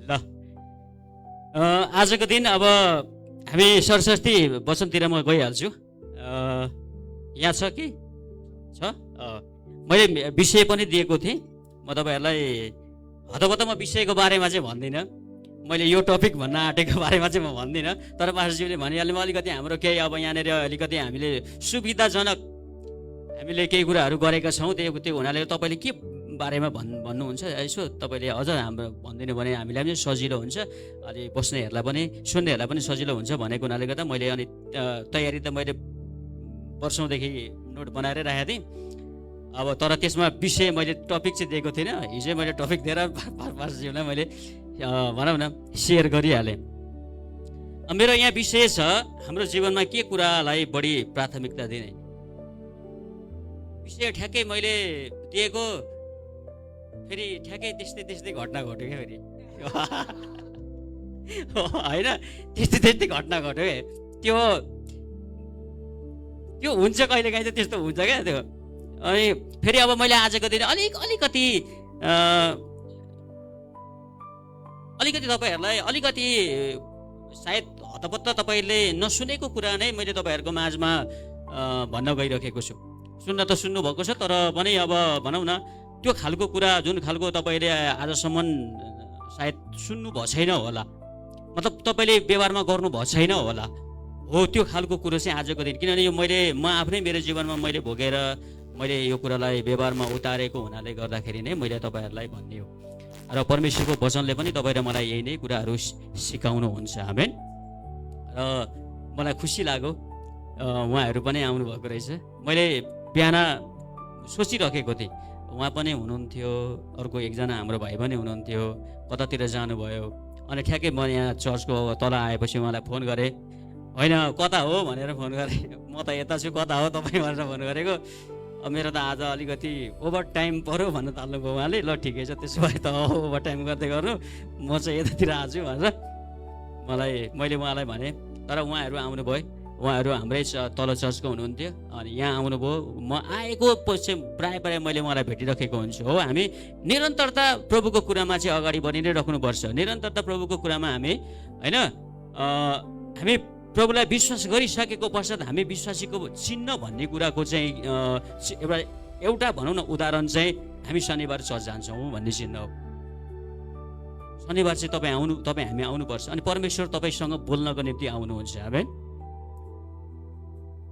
ल आजको दिन अब हामी सरस्वती वचनतिर म गइहाल्छु। यहाँ छ कि छ? मैले विषय पनि दिएको थिएँ। म तपाईँहरूलाई हतपत म विषयको बारेमा चाहिँ भन्दिनँ। मैले यो टपिक भन्न आँटेको बारेमा चाहिँ म भन्दिनँ। तर पास्टरज्यूले भनिहाल्नु अलिकति हाम्रो केही अब यहाँनिर अलिकति हामीले सुविधाजनक हामीले केही कुराहरू गरेका छौँ। त्यो हुनाले तपाईँले के बारेमा भन्नुहुन्छ यसो तपाईँले अझ हाम्रो भनिदिनु भने हामीलाई पनि सजिलो हुन्छ, अनि बस्नेहरूलाई पनि सुन्नेहरूलाई पनि सजिलो हुन्छ भनेको हुनाले गर्दा मैले अनि तयारी त मैले वर्षौँदेखि नोट बनाएर राखेको थिएँ। अब तर त्यसमा विषय मैले टपिक चाहिँ दिएको थिइनँ। हिजो मैले टपिक दिएर पास्टरज्यूलाई मैले भनौँ न सेयर गरिहालेँ। मेरो यहाँ विषय छ हाम्रो जीवनमा के कुरालाई बढी प्राथमिकता दिने। विषय ठ्याक्कै मैले दिएको फेरि ठ्याक्कै त्यस्तै घटना घट्यो क्या फेरि होइन, त्यस्तै घटना घट्यो क्या। त्यो हुन्छ कहिलेकाहीँ चाहिँ त्यस्तो हुन्छ क्या त्यो। अनि फेरि अब मैले आजको दिन अलिकति तपाईँहरूलाई अलिकति सायद हतपत्त तपाईँले नसुनेको कुरा नै मैले तपाईँहरूको माझमा भन्न गइरहेको छु। सुन्न त सुन्नुभएको छ, तर पनि अब भनौँ न त्यो खालको कुरा जुन खालको तपाईँले आजसम्म सायद सुन्नु भएको छैन होला, मतलब तपाईँले व्यवहारमा गर्नु भएको छैन होला, हो त्यो खालको कुरो चाहिँ आजको दिन। किनभने यो म आफ्नै मेरो जीवनमा मैले भोगेर मैले यो कुरालाई व्यवहारमा उतारेको हुनाले गर्दाखेरि नै मैले तपाईँहरूलाई भन्ने हो। र परमेश्वरको वचनले पनि तपाईँ र मलाई यही नै कुराहरू सिकाउनुहुन्छ। आमेन। र मलाई खुसी लाग्यो उहाँहरू पनि आउनुभएको रहेछ। मैले बिहान सोचिरहेको थिएँ उहाँ पनि हुनुहुन्थ्यो, अर्को एकजना हाम्रो भाइ पनि हुनुहुन्थ्यो, कतातिर जानुभयो। अनि ठ्याक्कै म यहाँ चर्चको तल आएपछि उहाँलाई फोन गरेँ, होइन कता हो भनेर फोन गरेँ। म त यता छु, कता हो तपाईँ भनेर फोन गरेको। मेरो त आज अलिकति ओभर टाइम पऱ्यो भन्न थाल्नुभयो उहाँले। ल ठिकै छ, त्यसो भए त ओभर टाइम गर्दै गर्नु, म चाहिँ यतातिर आएको छु भनेर मैले उहाँलाई भने। तर उहाँहरू आउनुभयो, उहाँहरू हाम्रै तल चर्चको हुनुहुन्थ्यो। अनि यहाँ आउनुभयो। म आएको पछि प्रायः मैले उहाँलाई भेटिरहेको हुन्छु। हो, हामी निरन्तरता प्रभुको कुरामा चाहिँ अगाडि बढी नै राख्नुपर्छ। निरन्तरता प्रभुको कुरामा हामी होइन, हामी प्रभुलाई विश्वास गरिसकेको पश्चात हामी विश्वासीको चिन्ह भन्ने कुराको चाहिँ एउटा भनौँ न उदाहरण चाहिँ हामी शनिबार चर्च जान्छौँ भन्ने चिन्ह हो। शनिबार चाहिँ हामी आउनुपर्छ। अनि परमेश्वर तपाईँसँग बोल्नको निम्ति आउनुहुन्छ। आमेन।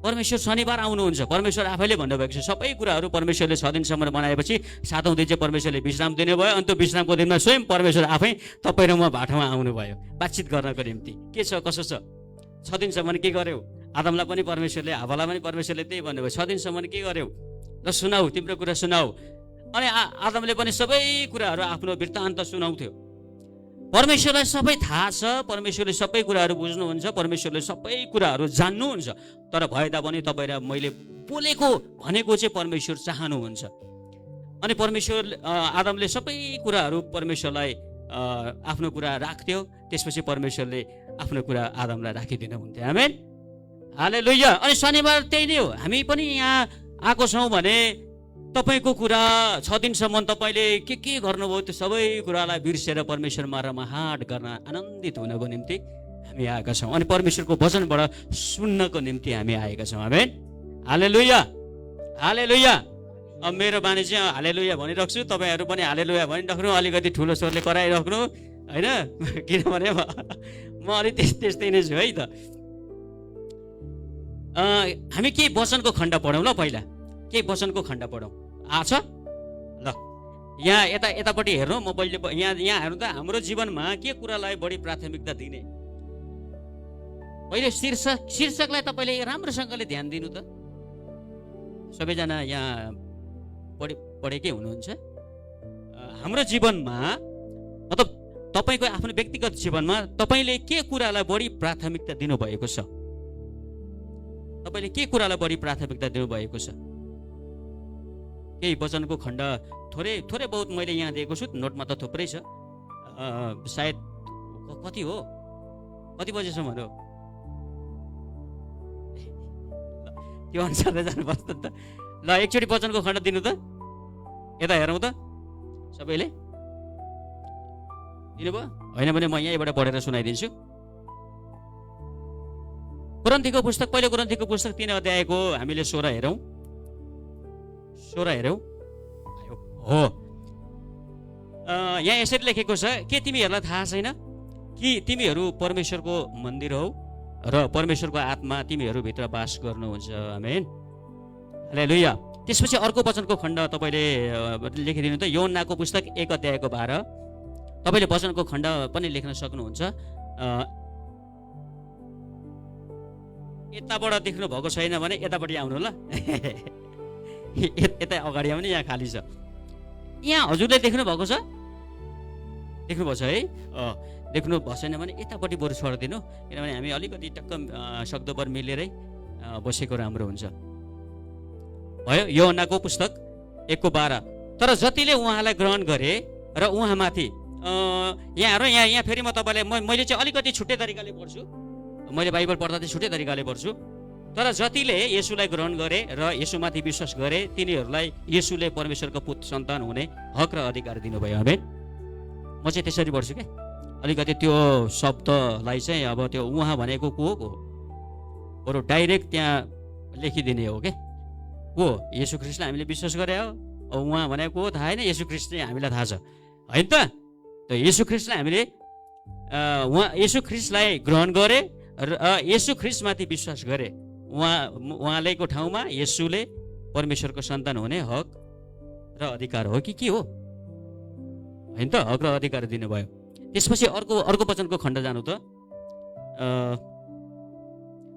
परमेश्वर शनिबार आउनुहुन्छ। परमेश्वर आफैले भन्नुभएको छ सबै कुराहरू परमेश्वरले 6 दिनसम्म बनाएपछि 7औं दिन चाहिँ परमेश्वरले विश्राम दिनुभयो। अनि त्यो विश्रामको दिनमा स्वयं परमेश्वर आफै तपाईँ र म बाटोमा आउनुभयो बातचित गर्नको निम्ति। के छ कसो छ, 6 दिनसम्म के गर्यौ? आदमलाई पनि परमेश्वरले, हावालाई पनि परमेश्वरले त्यही भन्नुभयो, 6 दिनसम्म के गर्यौ? ल सुनाऊ, तिम्रो कुरा सुनाऊ। अनि आदमले पनि सबै कुराहरू आफ्नो वृत्तान्त सुनाउँथ्यो। परमेश्वरलाई सबै थाहा छ, परमेश्वरले सबै कुराहरू बुझ्नुहुन्छ, परमेश्वरले सबै कुराहरू जान्नुहुन्छ। तर भए तापनि तपाईँ र मैले बोलेको भनेको चाहिँ परमेश्वर चाहनुहुन्छ। अनि परमेश्वर आदमले सबै कुराहरू परमेश्वरलाई आफ्नो कुरा राख्थ्यो। त्यसपछि परमेश्वरले आफ्नो कुरा आदमलाई राखिदिनुहुन्थ्यो। आमेन। हालेलुया। अनि शनिबार त्यही नै हो। हामी पनि यहाँ आएको छौँ भने तपाईँको कुरा 6 दिनसम्म तपाईँले के गर्नुभयो त्यो सबै कुरालाई बिर्सेर परमेश्वरमा रमाहाट गर्न आनन्दित हुनको निम्ति हामी आएका छौँ। अनि परमेश्वरको वचनबाट सुन्नको निम्ति हामी आएका छौँ। आमेन। हालेलुया, हालेलुया। अब मेरो बानी चाहिँ हालेलुया भनिराख्छु, तपाईँहरू पनि हालेलुया भनिराख्नु, अलिकति ठुलो स्वरले कराइराख्नु होइन, किनभने म अलिक त्यस्तै नै छु है त। हामी के वचनको खण्ड पढौँ ल, पहिला के वचनको खण्ड पढौँ आछ ल। यहाँ यतापट्टि हेर्नु, म पहिले यहाँ हेर्नु त हाम्रो जीवनमा के कुरालाई बढी प्राथमिकता दिने। पहिले शीर्षकलाई तपाईँले राम्रोसँगले ध्यान दिनु त। सबैजना यहाँ पढेकै हुनुहुन्छ। हाम्रो जीवनमा मतलब तपाईँको आफ्नो व्यक्तिगत जीवनमा तपाईँले के कुरालाई बढी प्राथमिकता दिनुभएको छ? तपाईँले के कुरालाई बढी प्राथमिकता दिनुभएको छ? केही वचनको खण्ड थोरै बहुत मैले यहाँ दिएको छु, नोटमा त थुप्रै छ। सायद कति हो, कति बजेसम्म हो त्यो अनुसारले जानुपर्छ त। ल एकचोटि वचनको खण्ड दिनु त, यता हेरौँ त सबैले। दिनुभयो? होइन भने म यहीँबाट पढेर सुनाइदिन्छु। कोरिन्थीको पुस्तक, पहिलो कोरिन्थीको पुस्तक 3 अध्यायको हामीले 16 हेरौँ। 16 हेरौँ हो। यहाँ यसरी लेखेको छ, के तिमीहरूलाई थाहा छैन कि तिमीहरू परमेश्वरको मन्दिर हौ र परमेश्वरको आत्मा तिमीहरूभित्र बास गर्नुहुन्छ। आमेन, हालेलुया। त्यसपछि अर्को वचनको खण्ड तपाईँले लेखिदिनु त, यूहन्नाको पुस्तक 1 अध्यायको 12। तपाईँले वचनको खण्ड पनि लेख्न सक्नुहुन्छ। यताबाट देख्नु भएको छैन भने यतापट्टि आउनु ल। यता अगाडि आउने, यहाँ खाली छ। यहाँ हजुरले देख्नु भएको छ, देख्नुभएको छ है? देख्नु भएको छैन भने यतापट्टि बरु छोडिदिनु, किनभने हामी अलिकति टक्क शब्दपर मिलेरै बसेको राम्रो हुन्छ। भयो? यूहन्नाको पुस्तक 1:12। तर जतिले उहाँलाई ग्रहण गरे र उहाँमाथि यहाँ फेरि म तपाईँलाई मैले चाहिँ अलिकति छुट्टै तरिकाले पढ्छु। मैले बाइबल पढ्दा चाहिँ छुट्टै तरिकाले पढ्छु। तर जतिले येशूलाई ग्रहण गरे र येशूमाथि विश्वास गरे तिनीहरूलाई येशूले परमेश्वरको पुत्र सन्तान हुने हक र अधिकार दिनुभयो। आमेन। म चाहिँ त्यसरी पढ्छु क्या। अलिकति त्यो शब्दलाई चाहिँ अब त्यो उहाँ भनेको को हो, बरु डाइरेक्ट त्यहाँ लेखिदिने हो क्या। को? येशू ख्रिस्टलाई हामीले विश्वास गरे हो। उहाँ भनेको हो थाहा छैन, येशू ख्रिस्ट चाहिँ हामीलाई थाहा छ, होइन त? त येशू ख्रिस्टलाई हामीले येशू ख्रिस्टलाई ग्रहण गरे र येशू ख्रिस्टमाथि विश्वास गरे। उहाँलेको ठाउँमा येशूले परमेश्वरको सन्तान हुने हक र अधिकार हो कि के हो, होइन त? हक र अधिकार दिनुभयो। त्यसपछि अर्को वचनको खण्ड जानु त।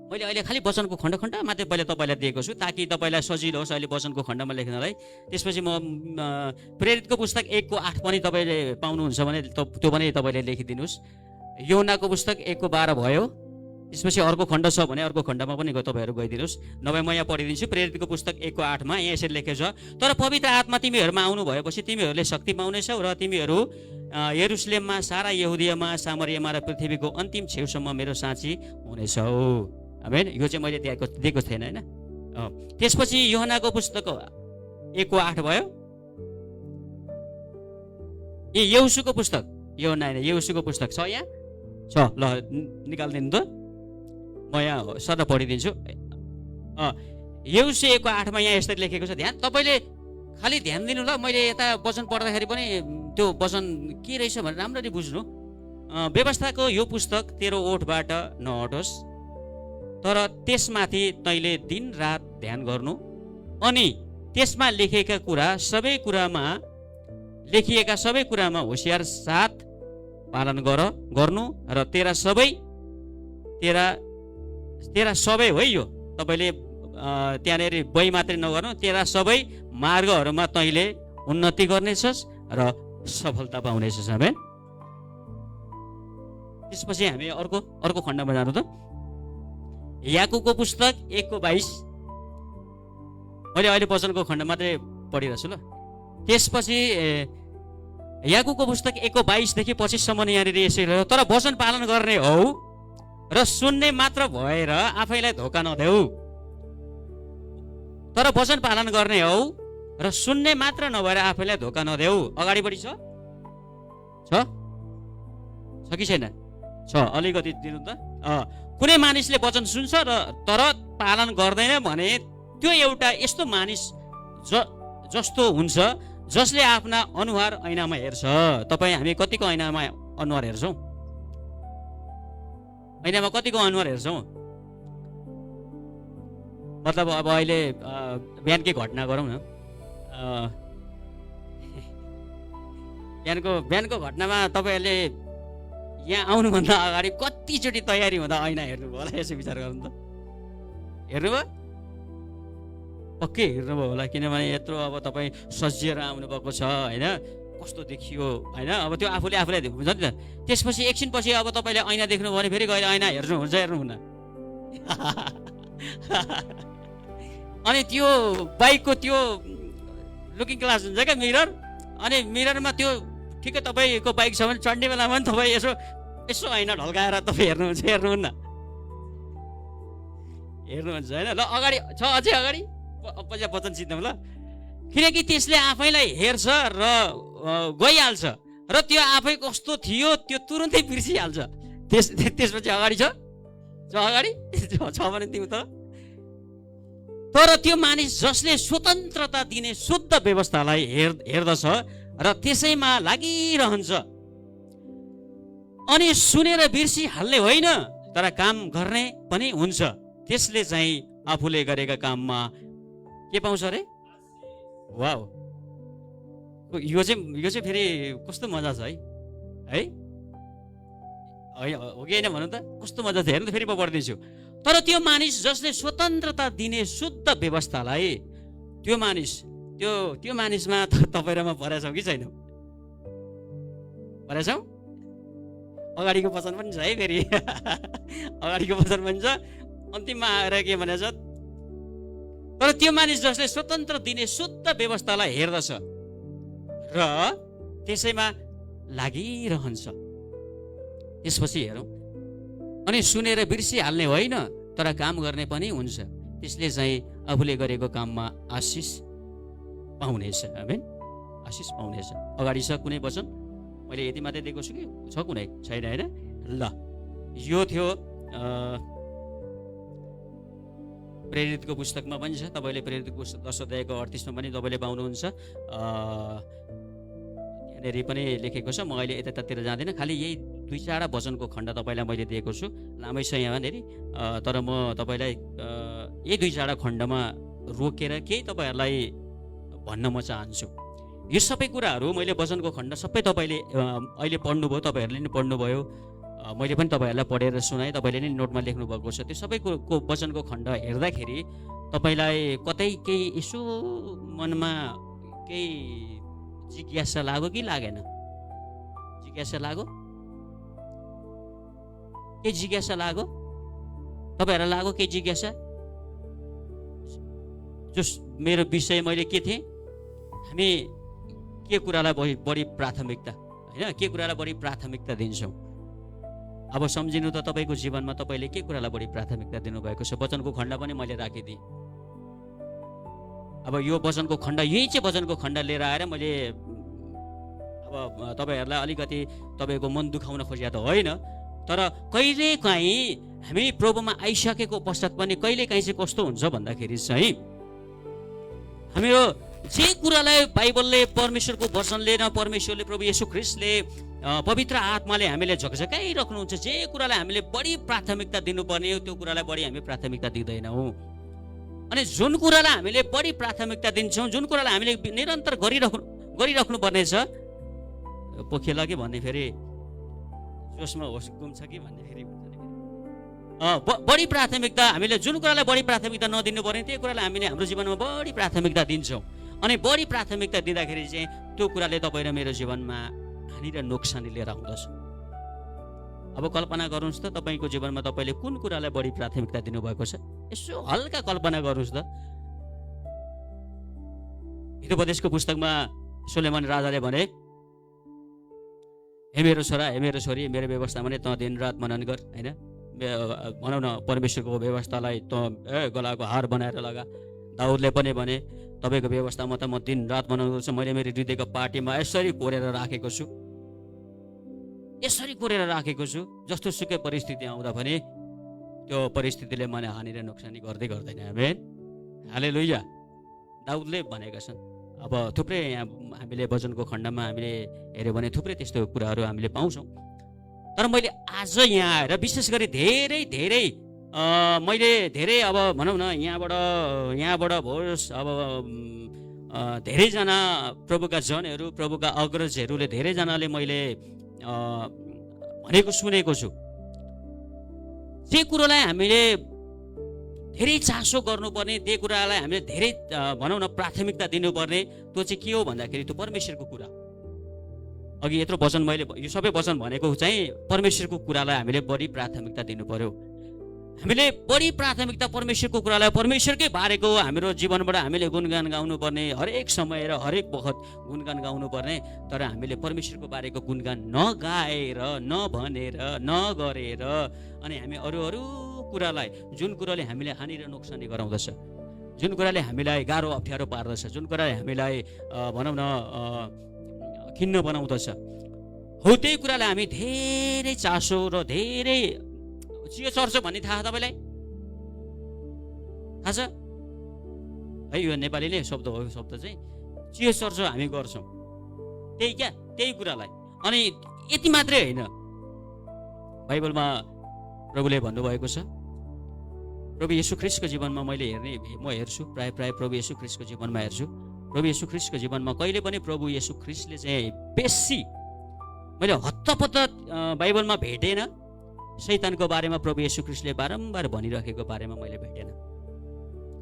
मैले अहिले खालि वचनको खण्ड मात्रै पहिला तपाईँलाई दिएको छु ताकि तपाईँलाई सजिलो होस् अहिले वचनको खण्डमा लेख्नलाई। त्यसपछि म प्रेरितको पुस्तक 1:8 पनि तपाईँले पाउनुहुन्छ भने त्यो पनि तपाईँले लेखिदिनुहोस्। यूहन्नाको पुस्तक 1:12 भयो। त्यसपछि अर्को खण्ड छ भने अर्को खण्डमा पनि तपाईँहरू गइदिनुहोस्, नभए म यहाँ पढिदिन्छु। प्रेरितको पुस्तक 1:8 यहाँ यसरी लेखेको छ, तर पवित्र आत्मा तिमीहरूमा आउनु भएपछि तिमीहरूले शक्ति पाउनेछौ र तिमीहरू यरुशलेममा, सारा यहुदियामा, सामरियामा र पृथ्वीको अन्तिम छेउसम्म मेरो साँची हुनेछौ। आमेन। यो चाहिँ मैले दिएको थिएन, होइन? त्यसपछि यूहन्नाको पुस्तक 1:8 भयो। येशूको पुस्तक, यूहन्ना होइन, येशूको पुस्तक छ यहाँ छ। ल निकालिदिनु त, म यहाँ सदा पढिदिन्छु। येशू 1:8 यहाँ यसरी लेखेको छ। तपाईँले खालि ध्यान दिनु ल। मैले यता वचन पढ्दाखेरि पनि त्यो वचन के रहेछ भनेर राम्ररी बुझ्नु। व्यवस्थाको यो पुस्तक तेरो ओठबाट नहटोस्, तर त्यसमाथि तैँले दिन रात ध्यान गर्नु अनि त्यसमा लेखिएका सबै कुरामा होसियार साथ पालन गर्नु र तेरा सबै हो यो। तपाईँले त्यहाँनिर बही मात्रै नगर्नु, तेरा सबै मार्गहरूमा तैँले उन्नति गर्नेछस् र सफलता पाउनेछस्। आमेन। त्यसपछि हामी अर्को खण्डमा जानु त। याकुबको पुस्तक 1:22 मैले अहिले वचनको खण्ड मात्रै पढिरहेको छु ल। त्यसपछि याकुबको पुस्तक 1:22 देखि 25सम्म यहाँनिर यसरी रह्यो, तर वचन पालन गर्ने हौ र सुन्ने मात्र भएर आफैलाई धोका नदेऊ। तर वचन पालन गर्ने हौ र सुन्ने मात्र नभएर आफैलाई धोका नदेऊ। अगाडिपट्टि छ कि छैन? छ। अलिकति दिनु त। कुनै मानिसले वचन सुन्छ र तर पालन गर्दैन भने त्यो एउटा यस्तो मानिस जस्तो हुन्छ जसले आफ्ना अनुहार ऐनामा हेर्छ। तपाईँ हामी कतिको ऐनामा अनुहार हेर्छौँ? ऐनामा कतिको अनुहार हेर्छौँ? मतलब अब अहिले बिहानकै घटना गरौँ न। बिहानको घटनामा तपाईँहरूले यहाँ आउनुभन्दा अगाडि कतिचोटि तयारी हुँदा ऐना हेर्नुभयो होला? यसो विचार गर्नु त। हेर्नुभयो? पक्कै हेर्नुभयो होला, किनभने यत्रो अब तपाईँ सजिएर आउनुभएको छ, होइन? कस्तो देखियो, होइन? अब त्यो आफूलाई हुन्छ नि त। त्यसपछि एकछिनपछि अब तपाईँले ऐना देख्नुभयो भने फेरि गएर ऐना हेर्नुहुन्छ, हेर्नुहुन्न। अनि त्यो बाइकको त्यो लुकिङ ग्लास हुन्छ क्या, मिरर। अनि मिररमा त्यो ठिकै तपाईँको बाइक छ भने चढ्ने बेलामा पनि तपाईँ यसो ऐना ढल्काएर तपाईँ हेर्नुहुन्न, होइन? ल अगाडि छ, अझै अगाडि वचन सिद्धौँ ल। किनकि त्यसले आफैलाई हेर्छ र गइहाल्छ। र त्यो आफै कस्तो थियो त्यो तुरुन्तै बिर्सिहाल्छ। त्यसपछि अगाडि छ अगाडि छ भने तिमी त। तर त्यो मानिस जसले स्वतन्त्रता दिने शुद्ध व्यवस्थालाई हेर्दछ र त्यसैमा लागिरहन्छ अनि सुनेर बिर्सिहाल्ने होइन तर काम गर्ने पनि हुन्छ, त्यसले चाहिँ आफूले गरेका काममा के पाउँछ अरे? वाउ, यो चाहिँ फेरि कस्तो मजा छ है हो कि होइन भन्नु त? कस्तो मजा छ हेर्नु त। फेरि म पढ्दैछु। तर त्यो मानिस जसले स्वतन्त्रता दिने शुद्ध व्यवस्थालाई, त्यो मानिसमा तपाईँ र म परेछौँ कि छैनौँ? परेछौँ? अगाडिको वचन पनि छ है फेरि अगाडिको वचन पनि छ, अन्तिममा आएर के भनेछ? तर त्यो मानिस जसले स्वतन्त्र दिने शुद्ध व्यवस्थालाई हेर्दछ र त्यसैमा लागिरहन्छ। त्यसपछि हेरौँ, अनि सुनेर बिर्सिहाल्ने होइन तर काम गर्ने पनि हुन्छ, त्यसले चाहिँ आफूले गरेको काममा आशिष पाउनेछ। आमेन, आशिष पाउनेछ। अगाडि छ कुनै वचन? मैले यति मात्रै दिएको छु कि छ कुनै? छैन होइन? ल, यो थियो प्रेरितको पुस्तकमा पनि छ। तपाईँले प्रेरितको पुस्तक 10 अध्यायको 38मा पनि तपाईँले पाउनुहुन्छ। त्यहाँनिर पनि लेखेको छ। म अहिले यतातिर जाँदिनँ, खालि यही 2-4 वचनको खण्ड तपाईँलाई मैले दिएको छु। लामै छ यहाँनिर, तर म तपाईँलाई यही 2-4 खण्डमा रोकेर केही तपाईँहरूलाई भन्न म चाहन्छु। यो सबै कुराहरू मैले वचनको खण्ड सबै तपाईँले अहिले पढ्नुभयो, तपाईँहरूले नि पढ्नुभयो, मैले पनि तपाईँहरूलाई पढेर सुनाएँ, तपाईँले नै नोटमा लेख्नु भएको छ। त्यो सबै कुरो वचनको खण्ड हेर्दाखेरि तपाईँलाई कतै केही यसो मनमा केही जिज्ञासा लाग्यो कि लागेन? जिज्ञासा लाग्यो? केही जिज्ञासा लाग्यो? तपाईँहरूलाई लाग्यो केही जिज्ञासा? जस मेरो विषय मैले के थिएँ, हामी के कुरालाई बढी प्राथमिकता, होइन, के कुरालाई बढी प्राथमिकता दिन्छौँ? अब सम्झिनु त तपाईँको जीवनमा तपाईँले के कुरालाई बढी प्राथमिकता दिनुभएको छ? वचनको खण्ड पनि मैले राखिदिएँ। अब यो वचनको खण्ड, यही चाहिँ वचनको खण्ड लिएर आएर मैले अब तपाईँहरूलाई अलिकति तपाईँको मन दुखाउन खोजेको त होइन, तर कहिलेकाहीँ हामी प्रभुमा आइसकेको पश्चात पनि कहिलेकाहीँ चाहिँ कस्तो हुन्छ भन्दाखेरि चाहिँ हाम्रो जे कुरालाई बाइबलले, परमेश्वरको वचनले, न परमेश्वरले, प्रभु येशू ख्रीष्टले, पवित्र आत्माले हामीले झकझकाइराख्नुहुन्छ, जे कुरालाई हामीले बढी प्राथमिकता दिनुपर्ने हो त्यो कुरालाई बढी हामी प्राथमिकता दिँदैनौँ। अनि जुन कुरालाई हामीले बढी प्राथमिकता दिन्छौँ, जुन कुरालाई हामीले निरन्तर गरिराख्नु पर्ने छ, पोखेला कि भन्ने फेरि जोसमा होस् गुम्छ कि भन्ने फेरि बढी प्राथमिकता, हामीले जुन कुरालाई बढी प्राथमिकता नदिनु पर्ने त्यही कुरालाई हामीले हाम्रो जीवनमा बढी प्राथमिकता दिन्छौँ। अनि बढी प्राथमिकता दिँदाखेरि चाहिँ त्यो कुराले तपाईँ र मेरो जीवनमा हानि र नोक्सानी लिएर आउँदछ। अब कल्पना गर्नुहोस् त, तपाईँको जीवनमा तपाईँले कुन कुरालाई बढी प्राथमिकता दिनुभएको छ? यसो हल्का कल्पना गर्नुहोस् त। हितोपदेशको पुस्तकमा सोलोमन राजाले भने, हे मेरो छोरा, हे मेरो छोरी, मेरो व्यवस्थामा नै त दिन रात मनन गर, होइन, भनौँ न परमेश्वरको व्यवस्थालाई त गलाको हार बनाएर लगा। दाउदले पनि भने, तपाईँको व्यवस्थामा त म दिन रात मनन गर्छु, मैले मेरो हृदयको पार्टीमा यसरी कोरेर राखेको छु, यसरी कोरेर राखेको छु, जस्तो सुकै परिस्थिति आउँदा पनि त्यो परिस्थितिले मलाई हानि र नोक्सानी गर्दै गर्दैन। आमेन, हालेलुया। दाउदले भनेका छन्। अब थुप्रै यहाँ हामीले वचनको खण्डमा हामीले हेऱ्यौँ भने थुप्रै त्यस्तो कुराहरू हामीले पाउँछौँ। तर मैले आज यहाँ आएर विशेष गरी धेरै मैले धेरै अब भनौँ न यहाँबाट होस्, अब धेरैजना प्रभुका जनहरू, प्रभुका अग्रजहरूले, धेरैजनाले मैले भनेको सुनेको छु, जे कुरोलाई हामीले धेरै चासो गर्नुपर्ने, त्यो कुरालाई हामीले धेरै भनौँ न प्राथमिकता दिनुपर्ने, त्यो चाहिँ के हो भन्दाखेरि त्यो परमेश्वरको कुरा। अघि यत्रो वचन मैले यो सबै वचन भनेको चाहिँ परमेश्वरको कुरालाई हामीले बढी प्राथमिकता दिनु पर्यो। हामीले बढी प्राथमिकता परमेश्वरको कुरालाई, परमेश्वरकै बारेको हाम्रो जीवनबाट हामीले गुणगान गाउनुपर्ने, हरेक समय र हरेक बखत गुणगान गाउनुपर्ने। तर हामीले परमेश्वरको बारेको गुणगान नगाएर, नभनेर, नगरेर, अनि हामी अरू कुरालाई, जुन कुराले हामीलाई हानि र नोक्सानी गराउँदछ, जुन कुराले हामीलाई गाह्रो अप्ठ्यारो पार्दछ, जुन कुराले हामीलाई भनौँ न खिन्न बनाउँदछ, हो त्यही कुरालाई हामी धेरै चासो र धेरै चियो चर्छ भन्ने थाहा तपाईँलाई थाहा छ है? यो नेपाली नै शब्द हो, यो शब्द चाहिँ चियो चर्च हामी गर्छौँ त्यही क्या, त्यही कुरालाई। अनि यति मात्रै होइन, बाइबलमा प्रभुले भन्नुभएको छ, प्रभु येशू ख्रीष्टको जीवनमा म हेर्छु, प्राय प्रभु येशू ख्रीष्टको जीवनमा हेर्छु, प्रभु येशू ख्रीष्टको जीवनमा कहिले पनि प्रभु येशू ख्रीष्टले चाहिँ बेसी मैले हत्तपत्त बाइबलमा भेटेन शैतानको बारेमा प्रभु येशू ख्रीष्टले बारम्बार भनिराखेको बारेमा मैले भेटेन,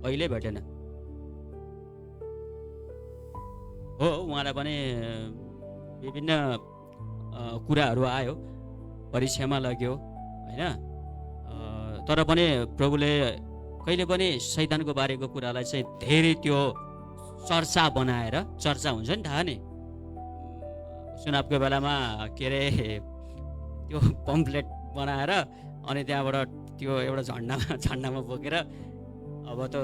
कहिले भेटेन। हो उहाँलाई पनि विभिन्न कुराहरू आयो, परीक्षामा लाग्यो होइन, तर पनि प्रभुले कहिले पनि शैतानको बारेको कुरालाई चाहिँ धेरै त्यो चर्चा बनाएर, चर्चा हुन्छ नि थाहा नि, चुनावको बेलामा के अरे त्यो पम्पलेट बनाएर अनि त्यहाँबाट त्यो एउटा झन्डामा बोकेर अब त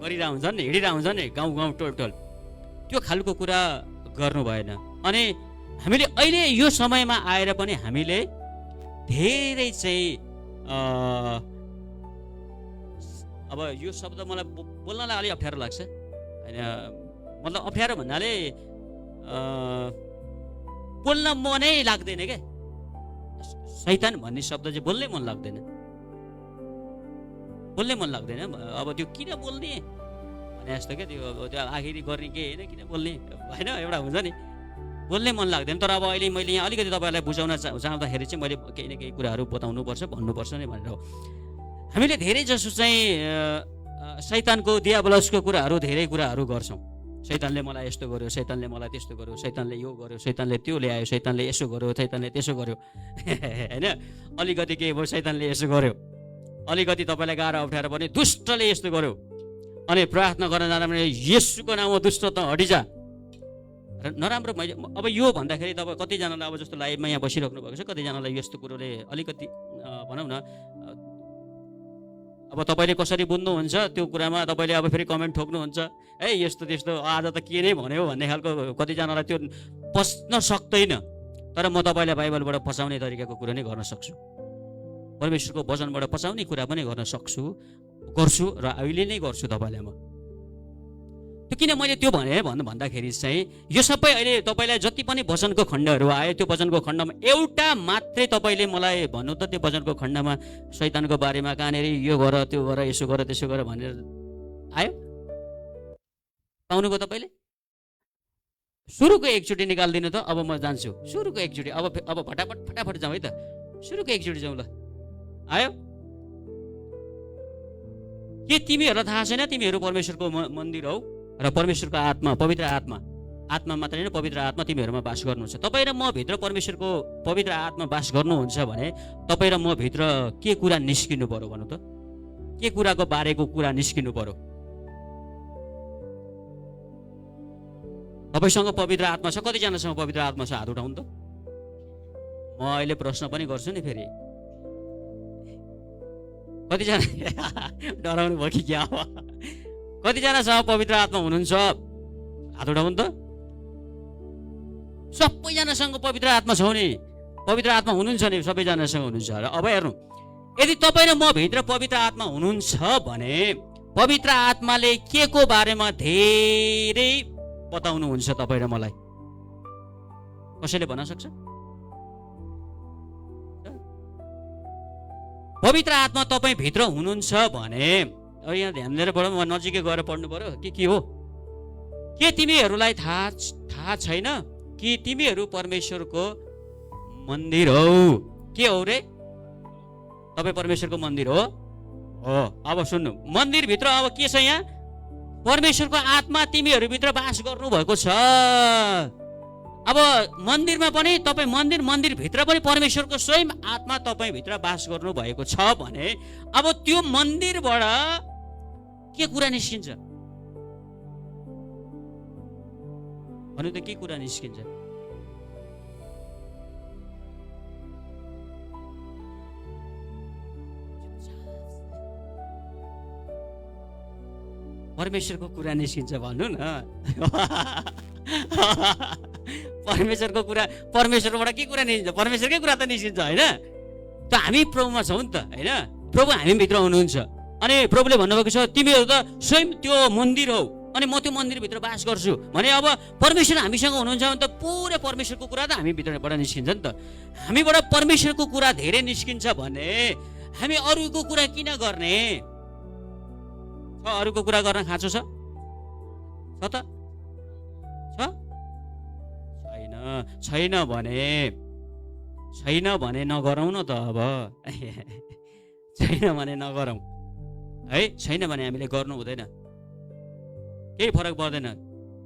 गरिरहेको हुन्छ नि, हिँडिरहेको हुन्छ नि गाउँ गाउँ टोल टोल, त्यो खालको कुरा गर्नु भएन। अनि हामीले अहिले यो समयमा आएर पनि हामीले धेरै चाहिँ अब यो शब्द मलाई बोल्नलाई अलिक अप्ठ्यारो लाग्छ होइन, मतलब अप्ठ्यारो भन्नाले बोल्न मनै लाग्दैन क्या, शैतान भन्ने शब्द चाहिँ बोल्नै मन लाग्दैन, बोल्नै मन लाग्दैन। अब त्यो किन बोल्ने भने जस्तो क्या, त्यो आखिरी गर्ने के होइन, किन बोल्ने होइन, एउटा हुन्छ नि, बोल्नै मन लाग्दैन। तर अब अहिले मैले यहाँ अलिकति तपाईँहरूलाई बुझाउन चाहँदाखेरि चाहिँ मैले केही न केही कुराहरू बताउनुपर्छ, भन्नुपर्छ नै भनेर हो। हामीले धेरै जसो चाहिँ शैतानको दियाबलसको कुराहरू धेरै कुराहरू गर्छौँ। शैतानले मलाई यस्तो गर्यो, शैतानले मलाई त्यस्तो गर्यो, शैतानले यो गर्यो, शैतानले त्यो ल्यायो, शैतानले यसो गर्यो, शैतानले त्यसो गर्यो होइन, अलिकति के भयो शैतानले यसो गर्यो, अलिकति तपाईँलाई गाह्रो अप्ठ्यारो पनि दुष्टले यस्तो गर्यो, अनि प्रार्थना गर्न जाँदा पनि येशूको नाममा दुष्ट त हटिजा नराम्रो। मैले अब यो भन्दाखेरि तपाईँ कतिजनालाई अब जस्तो लाइभमा यहाँ बसिराख्नु भएको छ, कतिजनालाई यस्तो कुरोले अलिकति भनौँ न, अब तपाईँले कसरी बुझ्नुहुन्छ त्यो कुरामा तपाईँले अब फेरि कमेन्ट ठोक्नुहुन्छ है, यस्तो त्यस्तो आज त के नै भन्यो भन्ने खालको कतिजनालाई त्यो पस्न सक्दैन। तर म तपाईँलाई बाइबलबाट पचाउने तरिकाको कुरा नै गर्न सक्छु, परमेश्वरको वचनबाट पचाउने कुरा पनि गर्न गर्छु र अहिले नै गर्छु तपाईँलाई म। त्यो किन मैले त्यो भन्दाखेरि चाहिँ यो सबै अहिले तपाईँलाई जति पनि वचनको खण्डहरू आयो, त्यो वचनको खण्डमा एउटा मात्रै तपाईँले मलाई भन्नु त, त्यो वचनको खण्डमा शैतानको बारेमा कहाँनिर यो गर, त्यो गर, यसो गर, त्यसो गर भनेर आयो, पाउनुभयो तपाईँले? सुरुको एकचोटि निकालिदिनु त, अब म जान्छु सुरुको एकचोटि, अब फटाफट जाउँ है त, सुरुको एकचोटि जाउँ ल। आयो? के तिमीहरूलाई थाहा छैन तिमीहरू परमेश्वरको मन्दिर हौ र परमेश्वरको आत्मा, पवित्र आत्मा मात्रै होइन, पवित्र आत्मा तिमीहरूमा बास गर्नुहुन्छ। तपाईँ र म भित्र परमेश्वरको पवित्र आत्मा बास गर्नुहुन्छ भने तपाईँ र म भित्र के कुरा निस्किनु पर्यो भन्नु त, के कुराको बारेको कुरा निस्किनु पर्यो? तपाईँसँग पवित्र आत्मा छ? कतिजनासँग पवित्र आत्मा छ? हात उठाउनु त। म अहिले प्रश्न पनि गर्छु नि फेरि, कतिजना डराउनु भयो कि क्या? कतिजनासँग पवित्र आत्मा हुनुहुन्छ? हात उठाउनु त। सबैजनासँग पवित्र आत्मा छ नि, पवित्र आत्मा हुनुहुन्छ नि, सबैजनासँग हुनुहुन्छ। र अब हेर्नु, यदि तपाईँ र म भित्र पवित्र आत्मा हुनुहुन्छ भने पवित्र आत्माले के को बारेमा धेरै बताउनुहुन्छ तपाईँ र मलाई? कसैले भन्न सक्छ? पवित्र आत्मा तपाईँ भित्र हुनुहुन्छ भने, अब यहाँ ध्यान दिएर पढौँ, म नजिकै गएर पढ्नु पर्यो के हो? के तिमीहरूलाई थाहा छैन कि तिमीहरू परमेश्वरको मन्दिर हो? के हो रे? तपाईँ परमेश्वरको मन्दिर हो? अब सुन्नु, मन्दिरभित्र अब के छ? यहाँ परमेश्वरको आत्मा तिमीहरूभित्र बास गर्नुभएको छ। अब मन्दिरमा पनि तपाईँ मन्दिरभित्र पनि परमेश्वरको स्वयं आत्मा तपाईँभित्र बास गर्नुभएको छ भने अब त्यो मन्दिरबाट के कुरा निस्किन्छ भन्नु त? के कुरा निस्किन्छ? परमेश्वरको कुरा निस्किन्छ भन्नु न। परमेश्वरको कुरा, परमेश्वरबाट के कुरा निस्किन्छ? परमेश्वरकै कुरा त निस्किन्छ होइन? त हामी प्रभुमा छौँ नि त होइन? प्रभु हामीभित्र हुनुहुन्छ। अनि प्रभुले भन्नुभएको छ तिमीहरू त स्वयं त्यो मन्दिर हौ, अनि म त्यो मन्दिरभित्र बास गर्छु भने अब परमेश्वर हामीसँग हुनुहुन्छ भने त पुरै परमेश्वरको कुरा त हामी भित्रबाट निस्किन्छ नि त। हामीबाट परमेश्वरको कुरा धेरै निस्किन्छ भने हामी अरूको कुरा किन गर्ने? अरूको कुरा गर्न खाँचो छ त? छैन भने नगरौँ न त। अब छैन भने नगरौँ है। छैन भने हामीले गर्नु हुँदैन, केही फरक पर्दैन।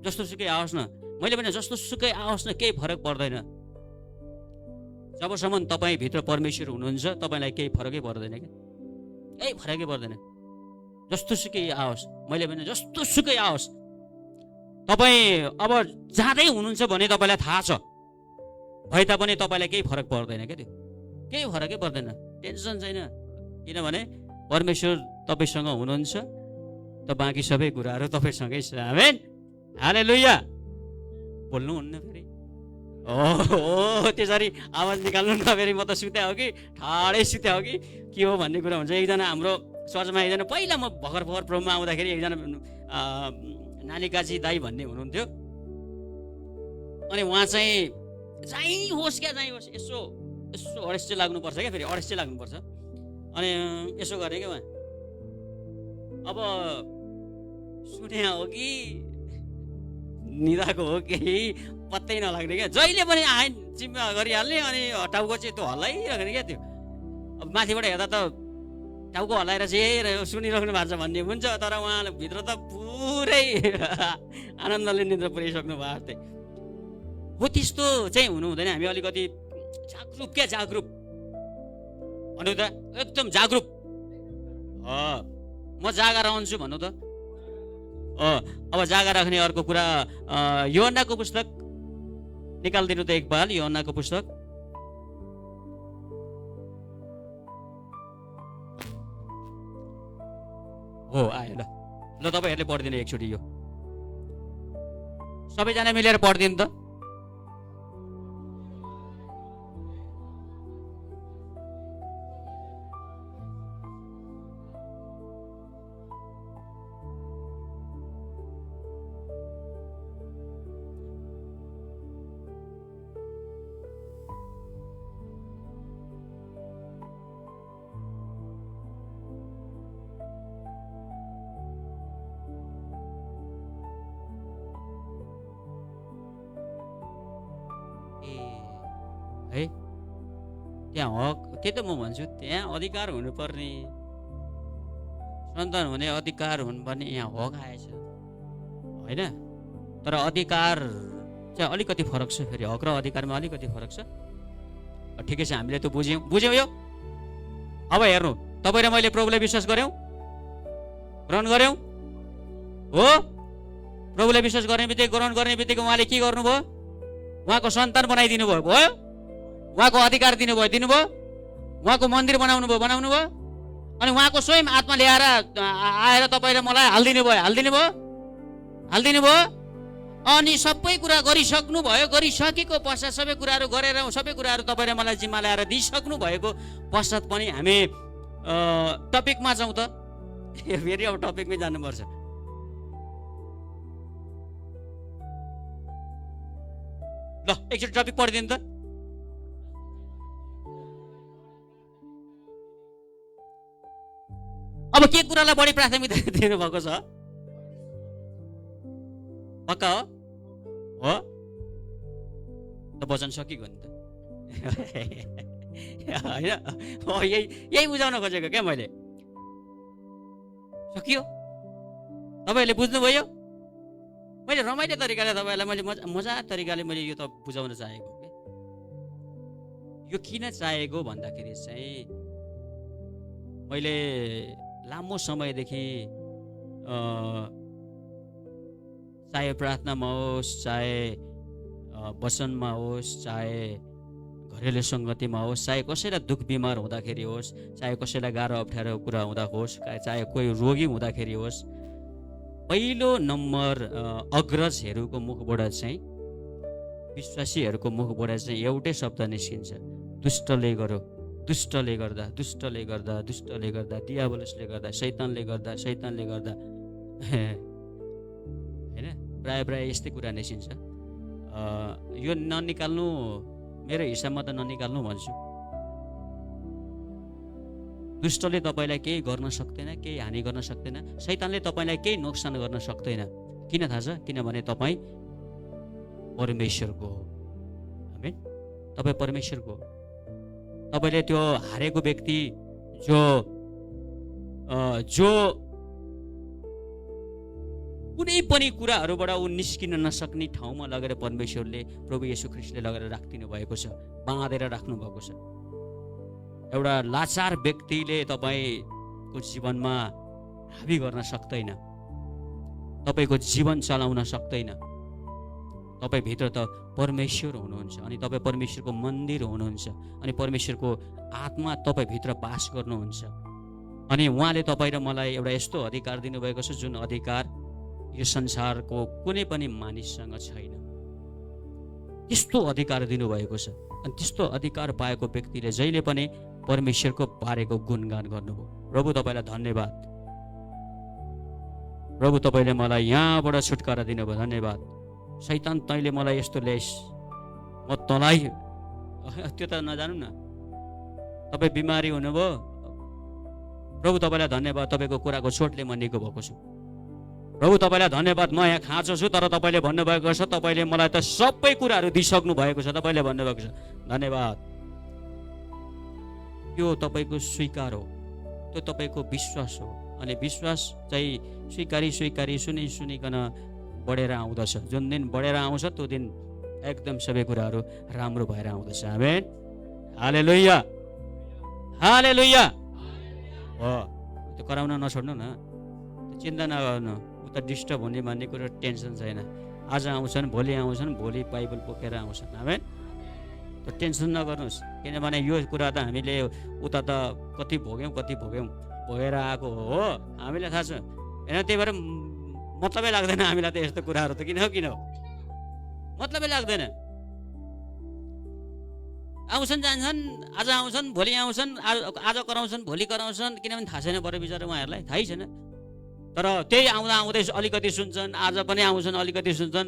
जस्तो सुकै आओस् न, मैले भने जस्तो सुकै आओस् न, केही फरक पर्दैन। जबसम्म तपाईँभित्र परमेश्वर हुनुहुन्छ तपाईँलाई केही फरकै पर्दैन क्या, केही फरकै पर्दैन। जस्तो सुकै आओस्, मैले भने जस्तो सुकै आओस्, तपाईँ अब जाँदै हुनुहुन्छ भने तपाईँलाई थाहा छ भए तापनि तपाईँलाई केही फरक पर्दैन क्या, त्यो केही फरकै पर्दैन, टेन्सन छैन। किनभने परमेश्वर तपाईँसँग हुनुहुन्छ त बाँकी सबै कुराहरू तपाईँसँगै छ। आमेन, हालेलुया। बोल्नुहुन्न फेरि? ओ त्यसरी आवाज निकाल्नु न फेरि। म त सुत्या हो कि ठाडै सुत्या हो कि हो भन्ने कुरा हुन्छ। एकजना हाम्रो चर्चमा एकजना पहिला म भर्खर प्रोममा आउँदाखेरि एकजना नानी काजी दाई भन्ने हुनुहुन्थ्यो। अनि उहाँ चाहिँ चाहिँ होस् क्या चाहिँ होस् यसो यसो अडेस चाहिँ लाग्नुपर्छ क्या, फेरि अडेस चाहिँ लाग्नुपर्छ। अनि यसो गरेँ क्या उहाँ। अब सुने हो कि निदाको हो केही पत्तै नलाग्ने क्या, जहिले पनि आए चिम्मा गरिहाल्ने। अनि टाउको चाहिँ त्यो हल्लाइराख्ने क्या। त्यो अब माथिबाट हेर्दा त टाउको हल्लाएर चाहिँ सुनिराख्नु भएको छ भन्ने हुन्छ, तर उहाँ भित्र त पुरै आनन्दले निद्रा पुऱ्याइसक्नु भएको थियो। हो त्यस्तो चाहिँ हुनु हुँदैन। हामी अलिकति जागरुक क्या, जागरुक भन्नु त, एकदम जागरुक। म जागा रहन्छु भन्नु त। अब जागा राख्ने अर्को कुरा, यूहन्नाको पुस्तक निकालिदिनु त एकपाल। यूहन्नाको पुस्तक हो आयो। ल तपाईँहरूले पढिदिनु एकचोटि, यो सबैजना मिलेर पढिदिनु त। है त्यहाँ हक, त्यही त म भन्छु, त्यहाँ अधिकार हुनुपर्ने, सन्तान हुने अधिकार हुनुपर्ने यहाँ हक आएछ होइन? तर अधिकार चाहिँ अलिकति फरक छ। फेरि हक र अधिकारमा अलिकति फरक छ। ठिकै छ, हामीले त्यो बुझ्यौँ यो। अब हेर्नु, तपाईँ र मैले प्रभुलाई विश्वास गऱ्यौँ, ग्रहण गऱ्यौँ हो। प्रभुलाई विश्वास गर्ने बित्तिकै, ग्रहण गर्ने बित्तिकै उहाँले के गर्नुभयो? उहाँको सन्तान बनाइदिनु भयो, भयो। उहाँको अधिकार दिनुभयो, उहाँको मन्दिर बनाउनु भयो। अनि उहाँको स्वयं आत्मा ल्याएर आएर तपाईँ र मलाई हालिदिनु भयो। अनि सबै कुरा गरिसक्नु भयो। गरिसकेको पश्चात सबै कुराहरू गरेर, सबै कुराहरू तपाईँ र मलाई जिम्मा ल्याएर दिइसक्नु भएको पश्चात पनि हामी टपिकमा जाउँ त। फेरि अब टपिकमै जानुपर्छ। ल एकचोटि टपिक पढिदिनु त। अब के कुरालाई बढी प्राथमिकता दिनुभएको छ? पक्का हो? त वचन सकिगयो नि त होइन? यही बुझाउन खोजेको क्या मैले। सकियो? तपाईँहरूले बुझ्नुभयो? मैले रमाइलो तरिकाले तपाईँहरूलाई मैले मजा तरिकाले मैले यो त बुझाउन चाहेको क्या। यो किन चाहेको भन्दाखेरि चाहिँ मैले लामो समयदेखि चाहे प्रार्थनामा होस्, चाहे वचनमा होस्, चाहे घरेलु सङ्गतिमा होस्, चाहे कसैलाई दुःख बिमार हुँदाखेरि होस्, चाहे कसैलाई गाह्रो अप्ठ्यारो कुरा हुँदा होस्, चाहे कोही रोगी हुँदाखेरि होस्, पहिलो नम्बर अग्रजहरूको मुखबाट चाहिँ विश्वासीहरूको मुखबाट चाहिँ एउटै शब्द निस्किन्छ, दुष्टले गर्दा, दुष्टले गर्दा, दुष्टले गर्दा, दुष्टले गर्दा, दियाबलसले गर्दा, शैतानले गर्दा, शैतानले गर्दा, होइन? प्राय प्राय यस्तै कुरा निस्किन्छ। यो ननिकाल्नु, मेरो हिसाबमा त ननिकाल्नु भन्छु। दुष्टले तपाईँलाई केही गर्न सक्दैन, केही हानि गर्न सक्दैन, शैतानले तपाईँलाई केही नोक्सान गर्न सक्दैन। किन थाहा छ? किनभने तपाईँ परमेश्वरको हो। आमेन। तपाईँ परमेश्वरको हो। तपाईँले त्यो हारेको व्यक्ति जो कुनै पनि कुराहरूबाट ऊ निस्किन नसक्ने ठाउँमा लगेर परमेश्वरले, प्रभु येशू ख्रीष्टले लगेर राखिदिनु भएको छ, बाँधेर राख्नु भएको छ। एउटा लाचार व्यक्तिले तपाईँको जीवनमा हाबी गर्न सक्दैन, तपाईँको जीवन चलाउन सक्दैन। तपाईँभित्र त परमेश्वर हुनुहुन्छ अनि तपाईँ परमेश्वरको मन्दिर हुनुहुन्छ अनि परमेश्वरको आत्मा तपाईँभित्र बास गर्नुहुन्छ। अनि उहाँले तपाईँ र मलाई एउटा यस्तो अधिकार दिनुभएको छ जुन अधिकार यो संसारको कुनै पनि मानिससँग छैन। त्यस्तो अधिकार दिनुभएको छ अनि त्यस्तो अधिकार पाएको व्यक्तिले जहिले पनि परमेश्वरको बारेको गुणगान गर्नुभयो। प्रभु तपाईँलाई धन्यवाद। प्रभु तपाईँले मलाई यहाँबाट छुटकारा दिनुभयो, धन्यवाद। शैतान तैँले मलाई यस्तो ल्याइस्, म तँलाई, त्यो त नजानु न। तपाईँ बिमारी हुनुभयो, प्रभु तपाईँलाई धन्यवाद, तपाईँको कुराको चोटले म निको भएको छु। प्रभु तपाईँलाई धन्यवाद, म यहाँ खाँचो छु तर तपाईँले भन्नुभएको छ, तपाईँले मलाई त सबै कुराहरू दिइसक्नु भएको छ, तपाईँले भन्नुभएको छ, धन्यवाद। त्यो तपाईँको स्वीकार हो, त्यो तपाईँको विश्वास हो। अनि विश्वास चाहिँ स्वीकारी सुनिकन बढेर आउँदछ। जुन दिन बढेर आउँछ त्यो दिन एकदम सबै कुराहरू राम्रो भएर आउँदछ। आमेन। हालेलुया, हालेलुया। हो, त्यो कराउन नछोड्नु न, चिन्ता नगर्नु। उता डिस्टर्ब हुने भन्ने कुरो टेन्सन छैन। आज आउँछन्, भोलि आउँछन्, भोलि बाइबल बोकेर आउँछन्। आमेन। त्यो टेन्सन नगर्नुहोस्, किनभने यो कुरा त हामीले उता त कति भोग्यौँ भोगेर आएको हो, हामीलाई थाहा छ होइन। त्यही भएर मतलबै लाग्दैन हामीलाई त यस्तो कुराहरू त। किन हो मतलबै लाग्दैन। आउँछन् जान्छन्, आज आउँछन् भोलि आउँछन्, आज कराउँछन् भोलि कराउँछन्, किनभने थाहा छैन बरु बिचरा उहाँहरूलाई थाहै छैन। तर त्यही आउँदै अलिकति सुन्छन्, आज पनि आउँछन् अलिकति सुन्छन्।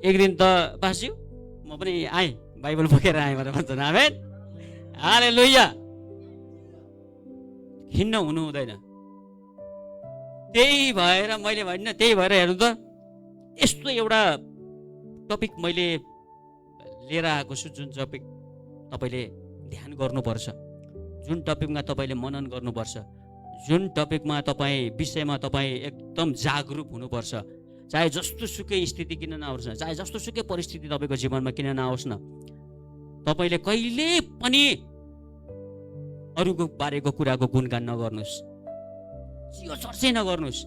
एक दिन त बास्यो, म पनि आएँ, बाइबल बोकेर आएँ भनेर भन्छन्। आमेन। हालेलुया। खिन्न हुनु हुँदैन। त्यही भएर मैले भनिनँ, त्यही भएर हेर्नु त, यस्तो एउटा टपिक मैले लिएर आएको छु जुन टपिक तपाईँले ध्यान गर्नुपर्छ, जुन टपिकमा तपाईँले मनन गर्नुपर्छ, जुन टपिकमा विषयमा तपाईँ एकदम जागरुक हुनुपर्छ। चाहे जस्तो सुकै स्थिति किन नआओस् न, चाहे जस्तो सुकै परिस्थिति तपाईँको जीवनमा किन नआओस् न, तपाईँले कहिले पनि अरूको बारेको कुराको गुणगान नगर्नुहोस्, चियो चर्चै नगर्नुहोस्।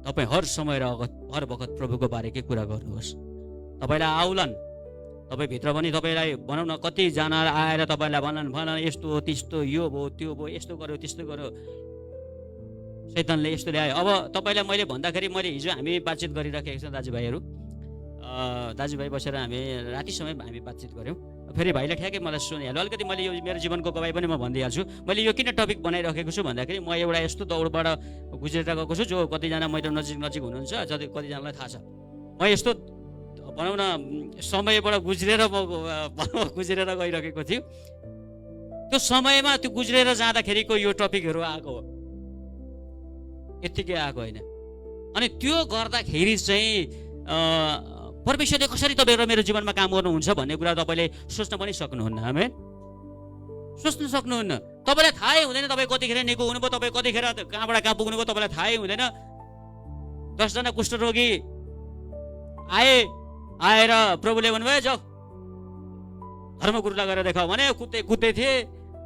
तपाईँ हर समय र हर बखत प्रभुको बारेकै कुरा गर्नुहोस्। तपाईँलाई आउलान्, तपाईँभित्र पनि तपाईँलाई भनौँ न कतिजना आएर तपाईँलाई भनौँ यस्तो हो त्यस्तो, यो भयो त्यो भयो, यस्तो गर्यो त्यस्तो गर्यो, शैतानले यस्तो ल्यायो। अब तपाईँलाई मैले भन्दाखेरि, मैले हिजो हामी बातचित गरिराखेको छौँ दाजुभाइ बसेर हामी राति समय हामी बातचित गऱ्यौँ। फेरि भाइले ठ्याक्कै मलाई सुनिहाल्यो। अलिकति मैले यो मेरो जीवनको गवाई पनि म भनिदिइहाल्छु। मैले यो किन टपिक बनाइराखेको छु भन्दाखेरि, म एउटा यस्तो दौडबाट गुज्रेर गएको छु जो कतिजना मेरो नजिक हुनुहुन्छ, कतिजनालाई थाहा छ। म यस्तो भनौँ न समयबाट गुज्रेर गइरहेको थियो। त्यो समयमा त्यो गुज्रेर जाँदाखेरिको यो टपिकहरू आएको हो, यत्तिकै आएको होइन। अनि त्यो गर्दाखेरि चाहिँ परमेश्वरले कसरी तपाईँ र मेरो जीवनमा काम गर्नुहुन्छ भन्ने कुरा तपाईँले सोच्न पनि सक्नुहुन्न। आमेन। सोच्न सक्नुहुन्न। तपाईँलाई थाहै हुँदैन तपाईँ कतिखेर निको हुनुभयो, तपाईँ कतिखेर कहाँबाट कहाँ पुग्नुभयो तपाईँलाई थाहै हुँदैन। 10 जना कुष्ठरोगी आएर प्रभुले भन्नुभयो जाऊ धर्मगुरुलाई गएर देखाऊ भने कुद्दै थिए,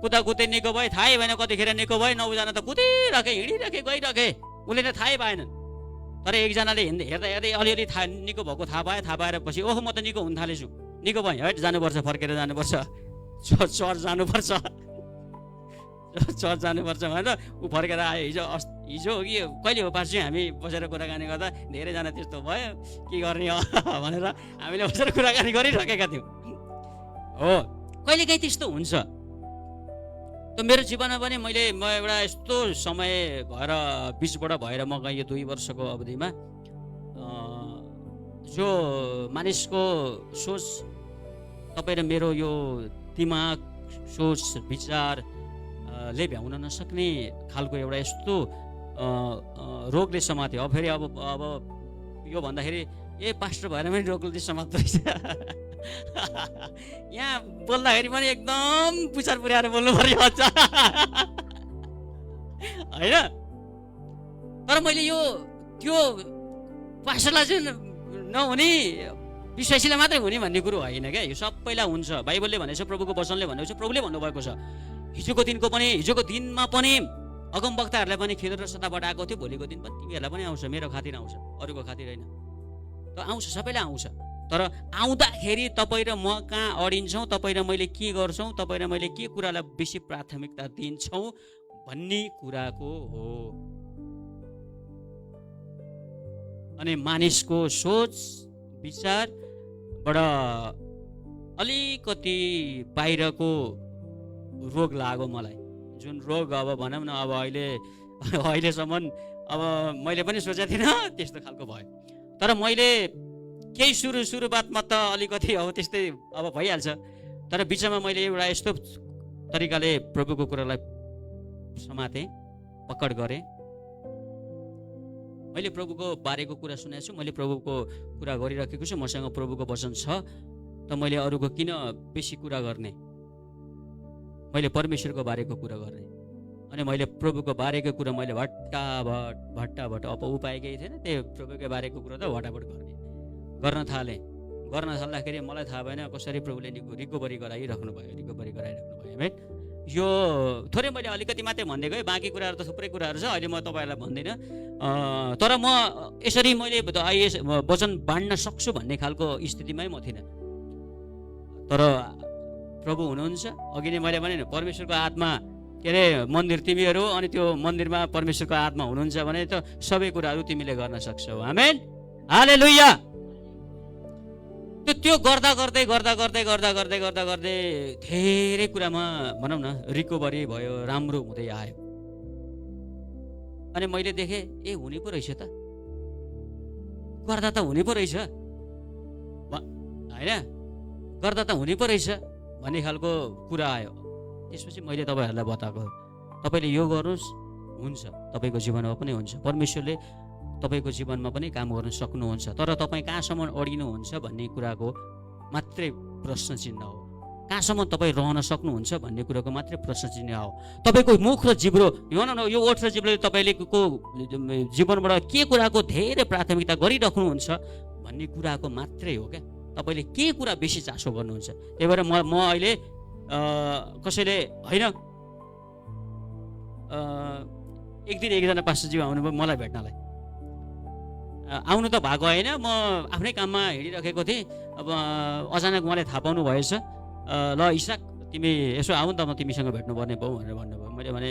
कुद्दै निको भए, थाहै भएन कतिखेर निको भए। 9 जना त कुदिराखे, हिँडिराखे, गइराखे, उसले त थाहै पाएन। तर एकजनाले हेर्दा अलिअलि निको भएको थाहा पाएर पछि ओहो म त निको हुन थालेछु, निको भएँ, है जानुपर्छ, फर्केर जानुपर्छ, चर्च जानुपर्छ भनेर ऊ फर्केर आयो। हिजो हो कि कहिले हो पार्छु हामी बसेर कुराकानी गर्दा धेरैजना त्यस्तो भयो के गर्ने भनेर हामीले बसेर कुराकानी गरिरहेका थियौँ हो। कहिलेकाहीँ त्यस्तो हुन्छ। त मेरो जीवनमा पनि म एउटा यस्तो समय भएर बिचबाट भएर म गएँ यो 2 वर्षको अवधिमा जो मानिसको सोच तपाईँ र मेरो यो दिमाग सोच विचार ले भ्याउन नसक्ने खालको एउटा यस्तो रोगले समात्यो। अब फेरि अब यो भन्दाखेरि पास्टर भएर पनि रोगले समात्दो रहेछ यहाँ बोल्दाखेरि पनि एकदम पुचार पुर्याएर बोल्नु पर्यो होइन। तर मैले यो त्यो पास्टरलाई चाहिँ नहुने विश्वासीलाई मात्रै हुने भन्ने कुरो होइन क्या, यो सबैलाई हुन्छ। बाइबलले भनेको छ, प्रभुको वचनले भनेको छ, प्रभुले भन्नुभएको छ हिजोको दिनमा पनि अगमवक्ताहरूलाई पनि खेद र सताबाट आएको थियो, भोलिको दिन पनि तिमीहरूलाई पनि आउँछ, मेरो खातिर आउँछ, अरूको खातिर होइन। त आउँछ, सबैलाई आउँछ। तर आउँदाखेरि तपाईँ र म कहाँ अडिन्छौँ, तपाईँ र मैले के गर्छौँ, तपाईँ र मैले के कुरालाई बेसी प्राथमिकता दिन्छौँ भन्ने कुराको हो। अनि मानिसको सोच विचारबाट अलिकति बाहिरको रोग लाग्यो मलाई, जुन रोग अब भनौँ न अब अहिलेसम्म अब मैले पनि सोचेको थिइनँ त्यस्तो खालको भयो। तर मैले केही सुरुवातमा त अलिकति अब त्यस्तै अब भइहाल्छ। तर बिचमा मैले एउटा यस्तो तरिकाले प्रभुको कुरालाई समातेँ, पकड गरेँ। मैले प्रभुको बारेको कुरा सुनेको छु, मैले प्रभुको कुरा गरिराखेको छु, मसँग प्रभुको वचन छ। त मैले अरूको किन बेसी कुरा गर्ने, मैले परमेश्वरको बारेको कुरा गर्ने। अनि मैले प्रभुको बारेको कुरा मैले भट्टाभट अब उपाय केही थिएन, त्यो प्रभुको बारेको कुरा त भटाभट गर्न थाल्दाखेरि मलाई थाहा भएन कसरी प्रभुले रिकभरी गराइराख्नु भयो है। यो थोरै मैले अलिकति मात्रै भन्दै गएँ, बाँकी कुराहरू त थुप्रै कुराहरू छ, अहिले म तपाईँहरूलाई भन्दिनँ। तर म यसरी मैले वचन बाँड्न सक्छु भन्ने खालको स्थितिमै म थिइनँ। तर प्रभु हुनुहुन्छ। अघि नै मैले भने परमेश्वरको आत्मा के अरे मन्दिर तिमीहरू, अनि त्यो मन्दिरमा परमेश्वरको आत्मा हुनुहुन्छ भने त सबै कुराहरू तिमीले गर्न सक्छौ। आमेन, हालेलुया। त्यो गर्दा गर्दै धेरै कुरामा भनौँ न रिकभरी भयो, राम्रो हुँदै आयो। अनि मैले देखेँ हुने पो रहेछ त, गर्दा त हुने पो रहेछ होइन, गर्दा त हुने पो रहेछ भन्ने खालको कुरा आयो। त्यसपछि मैले तपाईँहरूलाई बताएको, तपाईँले यो गर्नुहोस्, हुन्छ, तपाईँको जीवनमा पनि हुन्छ, परमेश्वरले तपाईँको जीवनमा पनि काम गर्न सक्नुहुन्छ। तर तपाईँ कहाँसम्म अडिनुहुन्छ भन्ने कुराको मात्रै प्रश्न चिन्ह हो, कहाँसम्म तपाईँ रहन सक्नुहुन्छ भन्ने कुराको मात्रै प्रश्न चिन्ह हो। तपाईँको मुख र जिब्रो, यो ओठ र जिब्रोले तपाईँले जीवनबाट के कुराको धेरै प्राथमिकता गरिराख्नुहुन्छ भन्ने कुराको मात्रै हो क्या। तपाईँले के कुरा बेसी चासो गर्नुहुन्छ। त्यही भएर म अहिले कसैले होइन, एक दिन एकजना पास्टरज्यू आउनुभयो मलाई भेट्नलाई। आउनु त भएको होइन, म आफ्नै काममा हिँडिराखेको थिएँ। अब अचानक उहाँले थाहा पाउनु भएछ, ल इसाक तिमी यसो आऊ नि त, म तिमीसँग भेट्नुपर्ने भयो भनेर भन्नुभयो। मैले भने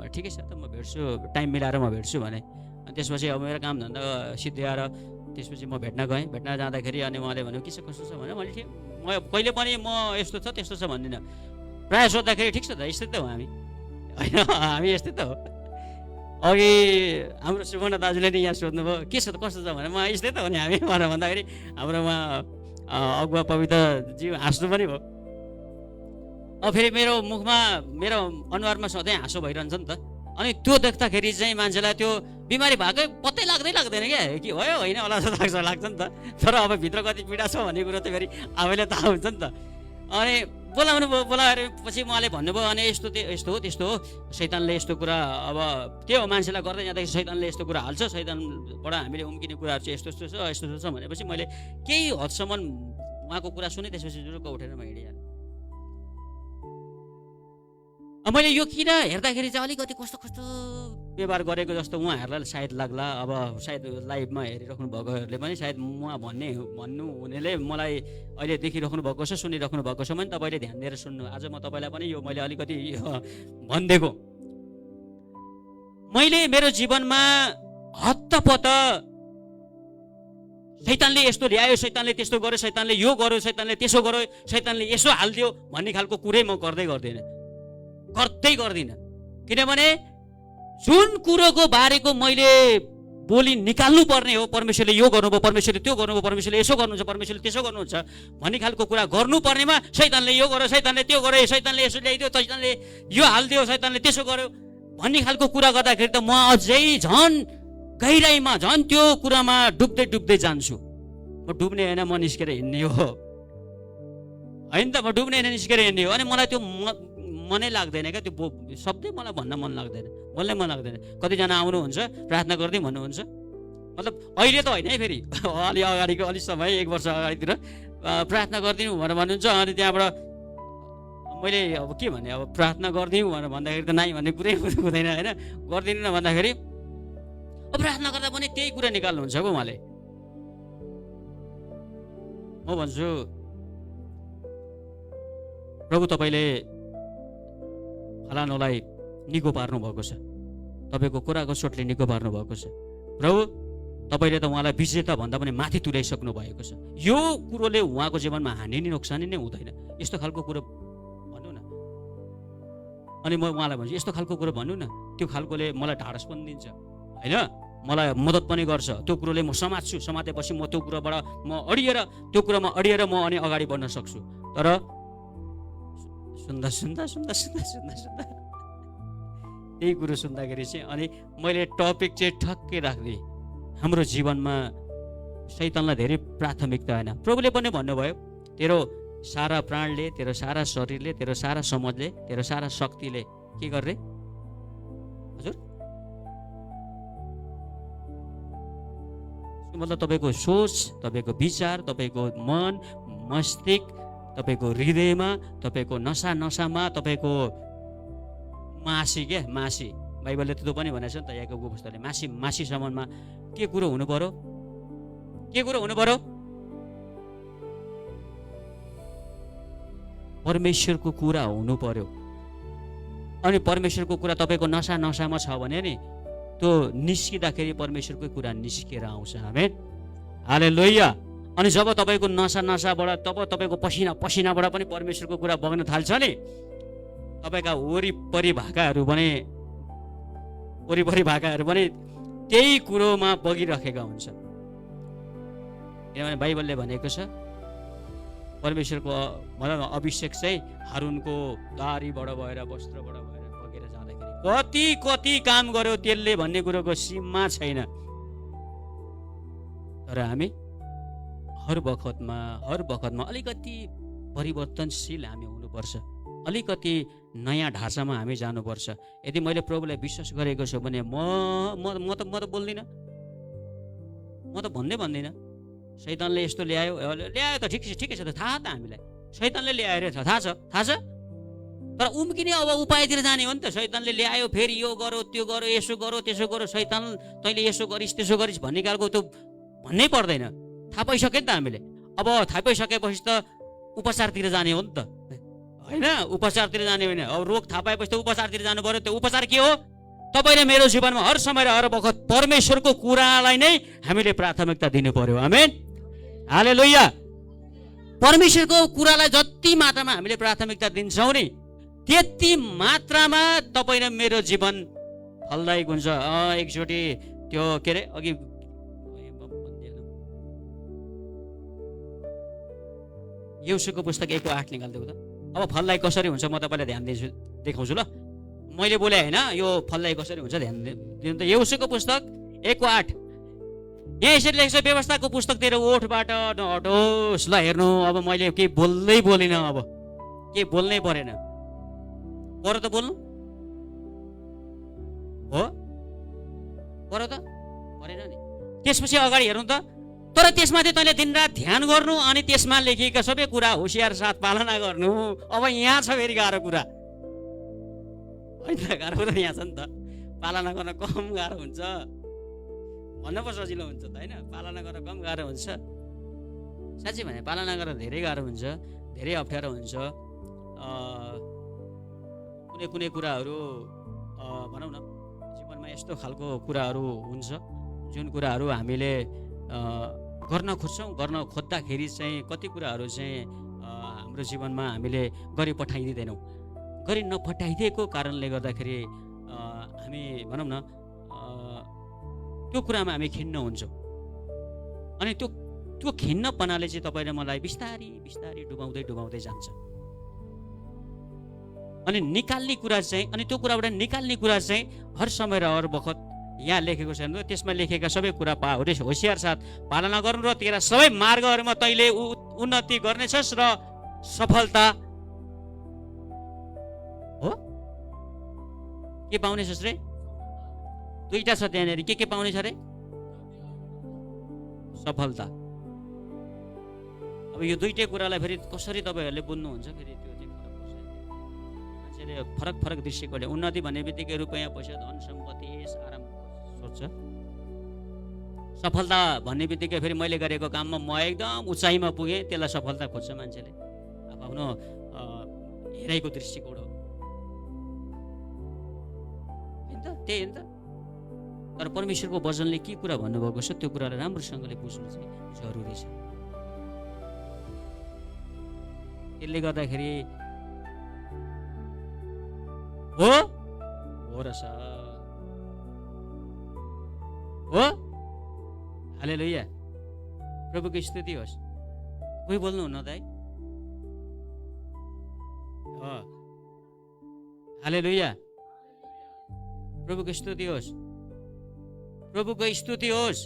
ठिकै छ त, म भेट्छु, टाइम मिलाएर म भेट्छु भने। अनि त्यसपछि अब मेरो काम धन्दा सिद्धिएर त्यसपछि म भेट्न जाँदाखेरि अनि उहाँले भन्यो के छ कस्तो छ भने, मैले ठिक, म कहिले पनि म यस्तो छ त्यस्तो छ भन्दिनँ। प्रायः सोद्धाखेरि ठिक छ त, यस्तै त हो हामी होइन, हामी यस्तै त हो। अघि हाम्रो सुवर्ण दाजुले नि यहाँ सोध्नुभयो के छ त कस्तो छ भने, म यस्तै त हो नि हामी भनेर भन्दाखेरि हाम्रो उहाँ अगुवा पवित्रज्यू हाँस्नु पनि भयो। अब फेरि मेरो मुखमा मेरो अनुहारमा सधैँ हाँसो भइरहन्छ नि त। अनि त्यो देख्दाखेरि चाहिँ मान्छेलाई त्यो बिमारी भएकै पत्तै लाग्दैन क्या, कि भयो होइन होला जस्तो लाग्छ नि त। तर अब भित्र कति पीडा छ भन्ने कुरो त फेरि आफैले थाहा हुन्छ नि त। अनि बोलाएर पछि उहाँले भन्नुभयो, अनि यस्तो हो त्यस्तो हो, शैतानले यस्तो कुरा, अब त्यो मान्छेलाई गर्दै जाँदाखेरि शैतानले यस्तो कुरा हाल्छ, शैतानबाट हामीले उम्किने कुराहरू चाहिँ यस्तो छ भनेपछि मैले केही हदसम्म उहाँको कुरा सुने। त्यसपछि जुरुक्क उठेर म हिँडिहालेँ। मैले यो किन हेर्दाखेरि चाहिँ अलिकति कस्तो व्यवहार गरेको जस्तो उहाँहरूलाई सायद लाग्ला। अब सायद लाइभमा हेरिराख्नु भएकोहरूले पनि सायद भन्नु हुनेले मलाई अहिले देखिराख्नु भएको छ, सुनिराख्नु भएको छ भने तपाईँले ध्यान दिएर सुन्नु। आज म तपाईँलाई पनि यो मैले अलिकति भनिदिएको। मैले मेरो जीवनमा हत्तपत्त शैतानले यस्तो ल्यायो, शैतानले त्यस्तो गर्यो, शैतानले यो गर्यो, शैतानले त्यसो गर्यो, शैतानले यसो हालिदियो भन्ने खालको कुरै म गर्दै गर्दिनँ। किनभने जुन कुरोको बारेको मैले बोली निकाल्नु पर्ने हो, परमेश्वरले यो गर्नुभयो, परमेश्वरले त्यो गर्नुभयो, परमेश्वरले यसो गर्नुहुन्छ, परमेश्वरले त्यसो गर्नुहुन्छ भन्ने खालको कुरा गर्नुपर्नेमा शैतानले यो गर्यो, शैतानले त्यो गर्यो, शैतानले यसो ल्याइदियो, शैतानले यो हालिदियो, शैतानले त्यसो गर्यो भन्ने खालको कुरा गर्दाखेरि त म अझै झन् गहिराइमा, झन् त्यो कुरामा डुब्दै जान्छु। म डुब्ने होइन, म निस्केर हिँड्ने हो होइन त, म डुब्ने होइन, निस्केर हिँड्ने हो। अनि मलाई त्यो मनै लाग्दैन क्या, त्यो शब्दै मलाई भन्न मन लाग्दैन, बोल्नै मन लाग्दैन। कतिजना आउनुहुन्छ प्रार्थना गरिदिउँ भन्नुहुन्छ, मतलब अहिले त होइन है, फेरि अलि अगाडिको अलिक समय 1 वर्ष अगाडितिर प्रार्थना गरिदिउँ भनेर भन्नुहुन्छ। अनि त्यहाँबाट मैले अब के भने, अब प्रार्थना गरिदिउँ भनेर भन्दाखेरि त नाइ भन्ने कुरै हुँदैन होइन। गरिदिनु न भन्दाखेरि अब प्रार्थना गर्दा पनि त्यही कुरा निकाल्नुहुन्छ पो उहाँले। म भन्छु प्रभु तपाईँले फलानुलाई निको पार्नु भएको छ, तपाईँको कुराको चोटले निको पार्नु भएको छ। प्रभु तपाईँले त उहाँलाई विजेता भन्दा पनि माथि तुल्याइसक्नु भएको छ। यो कुरोले उहाँको जीवनमा हानि नै नोक्सानी नै हुँदैन, यस्तो खालको कुरो भन्नु न। अनि म उहाँलाई भन्छु यस्तो खालको कुरो भन्नु न, त्यो खालकोले मलाई ढाडस पनि दिन्छ होइन, मलाई मद्दत पनि गर्छ। त्यो कुरोले म समात्छु, समातेपछि म त्यो कुरोबाट त्यो कुरामा अडिएर म अनि अगाडि बढ्न सक्छु। तर सुन्दा त्यही कुरो सुन्दाखेरि चाहिँ अनि मैले टपिक चाहिँ ठक्कै राख्दिएँ, हाम्रो जीवनमा शैतानलाई धेरै प्राथमिकता होइन। प्रभुले पनि भन्नुभयो तेरो सारा प्राणले, तेरो सारा शरीरले, तेरो सारा समझले, तेरो सारा शक्तिले के गर्ने हजुर, मतलब तपाईँको सोच, तपाईँको विचार, तपाईँको मन मस्तिष्क, तपाईँको हृदयमा, तपाईँको नसामा, तपाईँको मासी बाइबलले त्यो पनि भनेको छ नि त, याकोबको पुस्तकले मासीसम्ममा के कुरो हुनु पर्यो, परमेश्वरको कुरा हुनु पर्यो। अनि परमेश्वरको कुरा तपाईँको नसामा छ भने नि त्यो निस्किँदाखेरि परमेश्वरको कुरा निस्किएर आउँछ। आमेन, हालेलुया। अनि जब तपाईँको नसाबाट, तब तपाईँको पसिनाबाट पनि परमेश्वरको कुरा बग्न थाल्छ नि, तपाईँका वरिपरि भाकाहरू पनि त्यही कुरोमा बगिरहेका हुन्छ। किनभने बाइबलले भनेको छ परमेश्वरको अभिषेक चाहिँ हारूनको दारीबाट भएर, वस्त्रबाट भएर बगेर जाँदाखेरि कति काम गर्यो त्यसले भन्ने कुरोको सीमा छैन। तर हामी हर बखतमा अलिकति परिवर्तनशील हामी हुनुपर्छ, अलिकति नयाँ ढाँचामा हामी जानुपर्छ। यदि मैले प्रभुलाई विश्वास गरेको छु भने म त बोल्दिनँ, म त भन्दिनँ शैतानले यस्तो ल्यायो त ठिकै छ त, थाहा त हामीलाई शैतानले ल्यायो अरे थाहा छ। तर उम्किने अब उपायतिर जाने हो नि त। शैतानले ल्यायो, फेरि यो गरो, त्यो गरो, यसो गरो, त्यसो गरो, शैतान तैँले यसो गरिस् त्यसो गरिस् भन्ने खालको त्यो भन्नै पर्दैन। थाहा पाइसक्यो नि त हामीले। अब थाहा पाइसकेपछि त उपचारतिर जाने हो नि त होइन, उपचारतिर जाने होइन। अब रोग थाहा पाएपछि त उपचारतिर जानु पर्यो। त्यो उपचार के हो? तपाईँले मेरो जीवनमा हर समय र हर बखत परमेश्वरको कुरालाई नै हामीले प्राथमिकता दिनु पर्यो। आमेन, हालेलुया। परमेश्वरको कुरालाई जति मात्रामा हामीले प्राथमिकता दिन्छौँ नि त्यति मात्रामा तपाईँ र मेरो जीवन फलदायक हुन्छ। एकचोटि त्यो के अरे अघि यहोशूको पुस्तक 1:8 निकाल्दिएको त। अब फलदायक कसरी हुन्छ म तपाईँलाई ध्यान देखाउँछु ल। मैले बोले होइन, यो फलदायक कसरी हुन्छ ध्यान दिनु त। यहोशूको पुस्तक 1:8 यहाँ यसरी लेख्छ, व्यवस्थाको पुस्तकतिर ओठबाट नहटोस्। ल हेर्नु, अब मैले केही बोल्दिनँ, अब केही बोल्नै परेन, पर त बोल्नु हो, पर त परेन नि। त्यसपछि अगाडि हेर्नु त, तर त्यसमाथि तैँले दिनरात ध्यान गर्नु अनि त्यसमा लेखिएका सबै कुरा होसियार साथ पालना गर्नु। अब यहाँ छ फेरि गाह्रो कुरा होइन, गाह्रो कुरा यहाँ छ नि त। पालना गर्न कम गाह्रो हुन्छ भन्न पो सजिलो हुन्छ त होइन, पालना गर्न कम गाह्रो हुन्छ। साँच्चै भने पालना गर्न धेरै गाह्रो हुन्छ, धेरै अप्ठ्यारो हुन्छ। कुनै कुराहरू भनौँ न जीवनमा यस्तो खालको कुराहरू हुन्छ जुन कुराहरू हामीले गर्न खोज्छौँ, गर्न खोज्दाखेरि चाहिँ कति कुराहरू चाहिँ हाम्रो जीवनमा हामीले गरी पठाइदिँदैनौँ। गरी नपठाइदिएको कारणले गर्दाखेरि हामी भनौँ न त्यो कुरामा हामी खिन्न हुन्छौँ। अनि त्यो खिन्नपनाले चाहिँ तपाईँ र मलाई बिस्तारी बिस्तारी डुबाउँदै जान्छ। अनि निकाल्ने कुरा चाहिँ, अनि त्यो कुराबाट निकाल्ने कुरा चाहिँ हर समय र हर बखत यहाँ लेखेको छ। त्यसमा लेखेका सबै कुरा होसियार साथ पालना गर्नु र तेरा सबै मार्गहरूमा तैँले उन्नति गर्नेछस् र सफलता हो के पाउनेछस् रे? दुईटा छ त्यहाँनिर, के पाउने छ रे? सफलता। अब यो दुईटै कुरालाई फेरि कसरी तपाईँहरूले बुझ्नुहुन्छ? फेरि त्यो चाहिँ मान्छेले फरक दृष्टिकोणले उन्नति भन्ने बित्तिकै रुपियाँ पैसा धन सम्पत्ति आराम सोच्छ। सफलता भन्ने बित्तिकै फेरि मैले गरेको काममा म एकदम उचाइमा पुगेँ, त्यसलाई सफलता खोज्छ मान्छेले। आफ्नो हेराइको दृष्टिकोण हो होइन त, त्यही हो नि त। तर परमेश्वरको वचनले के कुरा भन्नुभएको छ त्यो कुरालाई राम्रोसँगले बुझ्नु चाहिँ जरुरी छ। त्यसले गर्दाखेरि हो रहेछ हो। हालेलुया, प्रभुको स्तुति होस्। कोही बोल्नु हुन्न दाइ? हालेलुया, प्रभुको स्तुति होस्, प्रभुको स्तुति होस्।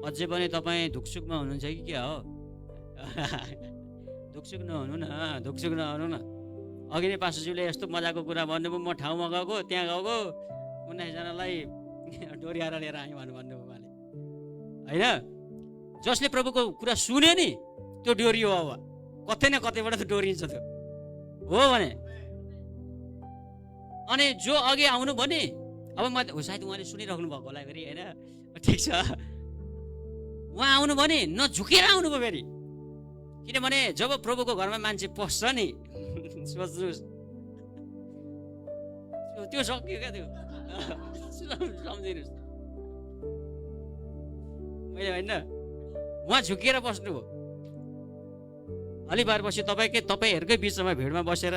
अझै पनि तपाईँ धुकसुकमा हुनुहुन्छ कि क्या हो? धुकसुक नहुनु न, धुकसुक नहुनु न। अघि नै पास्टरज्यूले यस्तो मजाको कुरा भन्नुभयो, म ठाउँमा गएको, त्यहाँ गएको 19जनालाई डोर्याएर लिएर आएँ भन्नुभयो उहाँले होइन। जसले प्रभुको कुरा सुन्यो नि त्यो डोरियो। अब कतै न कतैबाट त डोरिन्छ त्यो हो भने। अनि जो अघि आउनु भने अब म सायद उहाँले सुनिराख्नु भएको होला फेरि होइन, ठिक छ। उहाँ आउनु भने नझुकेर आउनुभयो फेरि, किनभने जब प्रभुको घरमा मान्छे पस्छ नि सोच्नुहोस् त्यो सक्यो क्या, त्यो सम्झिनुहोस्। मैले होइन, उहाँ झुकेर बस्नुभयो। अलि बारपछि तपाईँहरूकै बिचमा भिडमा बसेर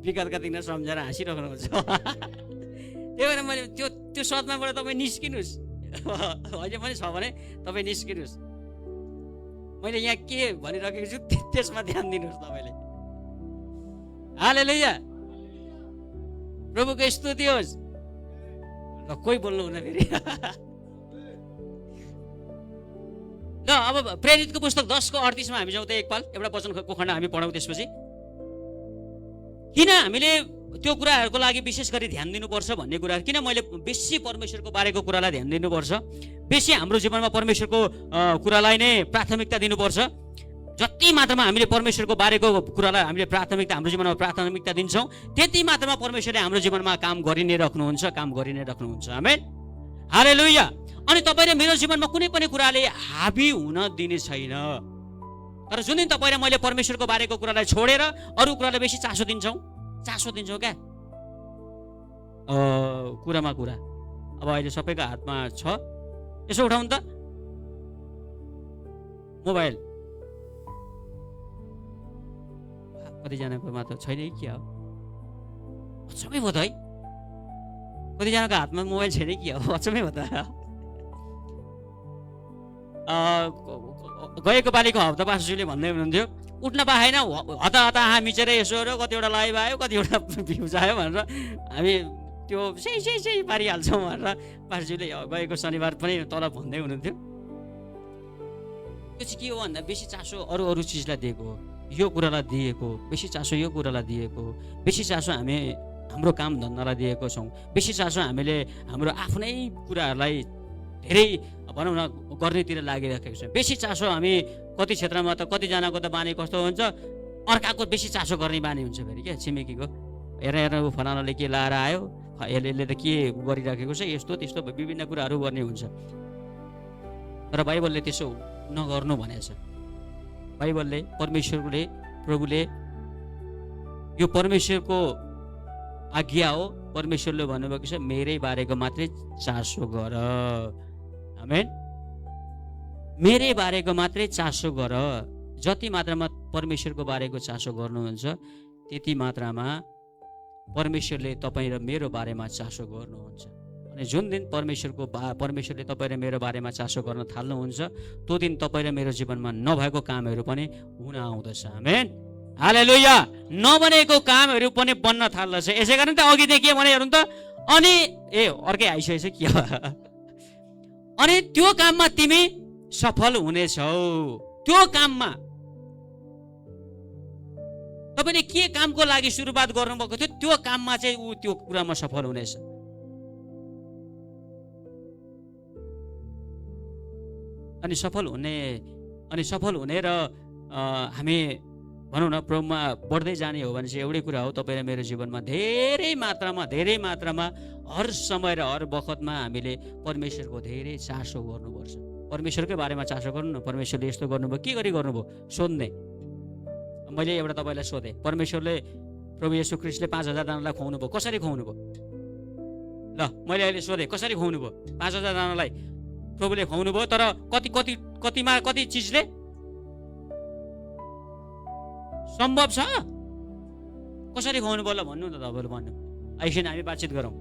विगतका दिन सम्झेर हाँसिराख्नुहुन्छ। त्यही भएर मैले त्यो सदमाबाट तपाईँ निस्किनुहोस्। अहिले पनि छ भने तपाईँ निस्किनुहोस्। मैले यहाँ के भनिराखेको छु त्यसमा ध्यान दिनुहोस् तपाईँले। हालेलुया, प्रभुको स्तुति होस्। ल कोही बोल्नु हुन फेरि। ल अब प्रेरितको पुस्तक 10:38 हामी जाउँ त एकपाल, एउटा वचनको खण्ड हामी पढौँ। त्यसपछि किन हामीले त्यो कुराहरूको लागि विशेष गरी ध्यान दिनुपर्छ भन्ने कुरा, किन मैले बेसी परमेश्वरको बारेको कुरालाई ध्यान दिनुपर्छ, बेसी हाम्रो जीवनमा परमेश्वरको कुरालाई नै प्राथमिकता दिनुपर्छ। जति मात्रामा हामीले परमेश्वरको बारेको कुरालाई हामीले प्राथमिकता, हाम्रो जीवनमा प्राथमिकता दिन्छौँ, त्यति मात्रामा परमेश्वरले हाम्रो जीवनमा काम गरि नै राख्नुहुन्छ। आमेन, हालेलुया। अनि तपाईँले मेरो जीवनमा कुनै पनि कुराले हाबी हुन दिने छैन। तर जुन दिन तपाईँ र मैले परमेश्वरको बारेको कुरालाई छोडेर अरू कुरालाई बेसी चासो दिन्छौँ क्या, कुरामा कुरा। अब अहिले सबैको हातमा छ, यसो उठाउनु त मोबाइल। कतिजनाकोमा त छैन कि हो, अचम्मै भयो त है। कतिजनाको हातमा मोबाइल छैन कि हो, अचम्मै भयो त। गएको पालिको हप्ता पास्टरज्यूले भन्दै हुनुहुन्थ्यो, उठ्न पाएन, हताहता हाँ मिचेर यसो र कतिवटा लाइभ आयो, कतिवटा भ्युज आयो भनेर हामी त्यो सही पारिहाल्छौँ भनेर पास्टरज्यूले गएको शनिबार पनि तल भन्दै हुनुहुन्थ्यो। त्यो चाहिँ के हो भन्दा बेसी चासो अरू चिजलाई दिएको हो, यो कुरालाई दिएको, बेसी चासो यो कुरालाई दिएको, बेसी चासो हामी हाम्रो काम धन्दालाई दिएको छौँ, बेसी चासो हामीले हाम्रो आफ्नै कुराहरूलाई धेरै भनौँ न गर्नेतिर लागिराखेको छ। बेसी चासो हामी कति क्षेत्रमा त कतिजनाको त बानी कस्तो हुन्छ, अर्काको बेसी चासो गर्ने बानी हुन्छ फेरि क्या, छिमेकीको हेर ऊ फलानाले के लाएर आयो, यसले त के गरिराखेको छ, यस्तो त्यस्तो विभिन्न कुराहरू गर्ने हुन्छ। तर बाइबलले त्यसो नगर्नु भनेको छ। बाइबलले, परमेश्वरले, प्रभुले यो परमेश्वरको आज्ञा हो। परमेश्वरले भन्नुभएको छ मेरै बारेको मात्रै चासो गर। आमेन। मेरै बारेको मात्रै चासो गर। जति मात्रामा परमेश्वरको बारेको चासो गर्नुहुन्छ त्यति मात्रामा परमेश्वरले तपाईँ र मेरो बारेमा चासो गर्नुहुन्छ। अनि जुन दिन परमेश्वरले तपाईँ र मेरो बारेमा चासो गर्न थाल्नुहुन्छ त्यो दिन तपाईँ र मेरो जीवनमा नभएको कामहरू पनि हुन आउँदछ। आमेन। हालेलुया। नबनेको कामहरू पनि बन्न थाल्दछ। यसै कारण त अघिदेखि के भने हेर्नु त, अनि अर्कै आइसकेछ के हो, अनि त्यो काममा तिमी सफल हुनेछौ। त्यो काममा तपाईँले के कामको लागि सुरुवात गर्नुभएको थियो त्यो काममा चाहिँ ऊ त्यो कुरामा सफल हुनेछ। अनि सफल हुने र हामी भनौँ न प्रभुमा बढ्दै जाने हो भने चाहिँ एउटै कुरा हो, तपाईँ र मेरो जीवनमा धेरै मात्रामा हर समय र हर बखतमा हामीले परमेश्वरको धेरै चासो गर्नुपर्छ। परमेश्वरकै बारेमा चासो गर्नु न। परमेश्वरले यस्तो गर्नुभयो, के गरी गर्नुभयो सोध्ने। मैले एउटा तपाईँलाई सोधेँ, परमेश्वरले प्रभु येशू ख्रीष्टले 5000 जनालाई खुवाउनु भयो, कसरी खुवाउनु भयो? ल मैले अहिले सोधेँ, कसरी खुवाउनु भयो? 5000 जनालाई प्रभुले खुवाउनु भयो, तर कति चिजले सम्भव छ? कसरी खुवाउनु भयो ल भन्नु न तपाईँले, भन्नु। एकछिन हामी बातचित गरौँ।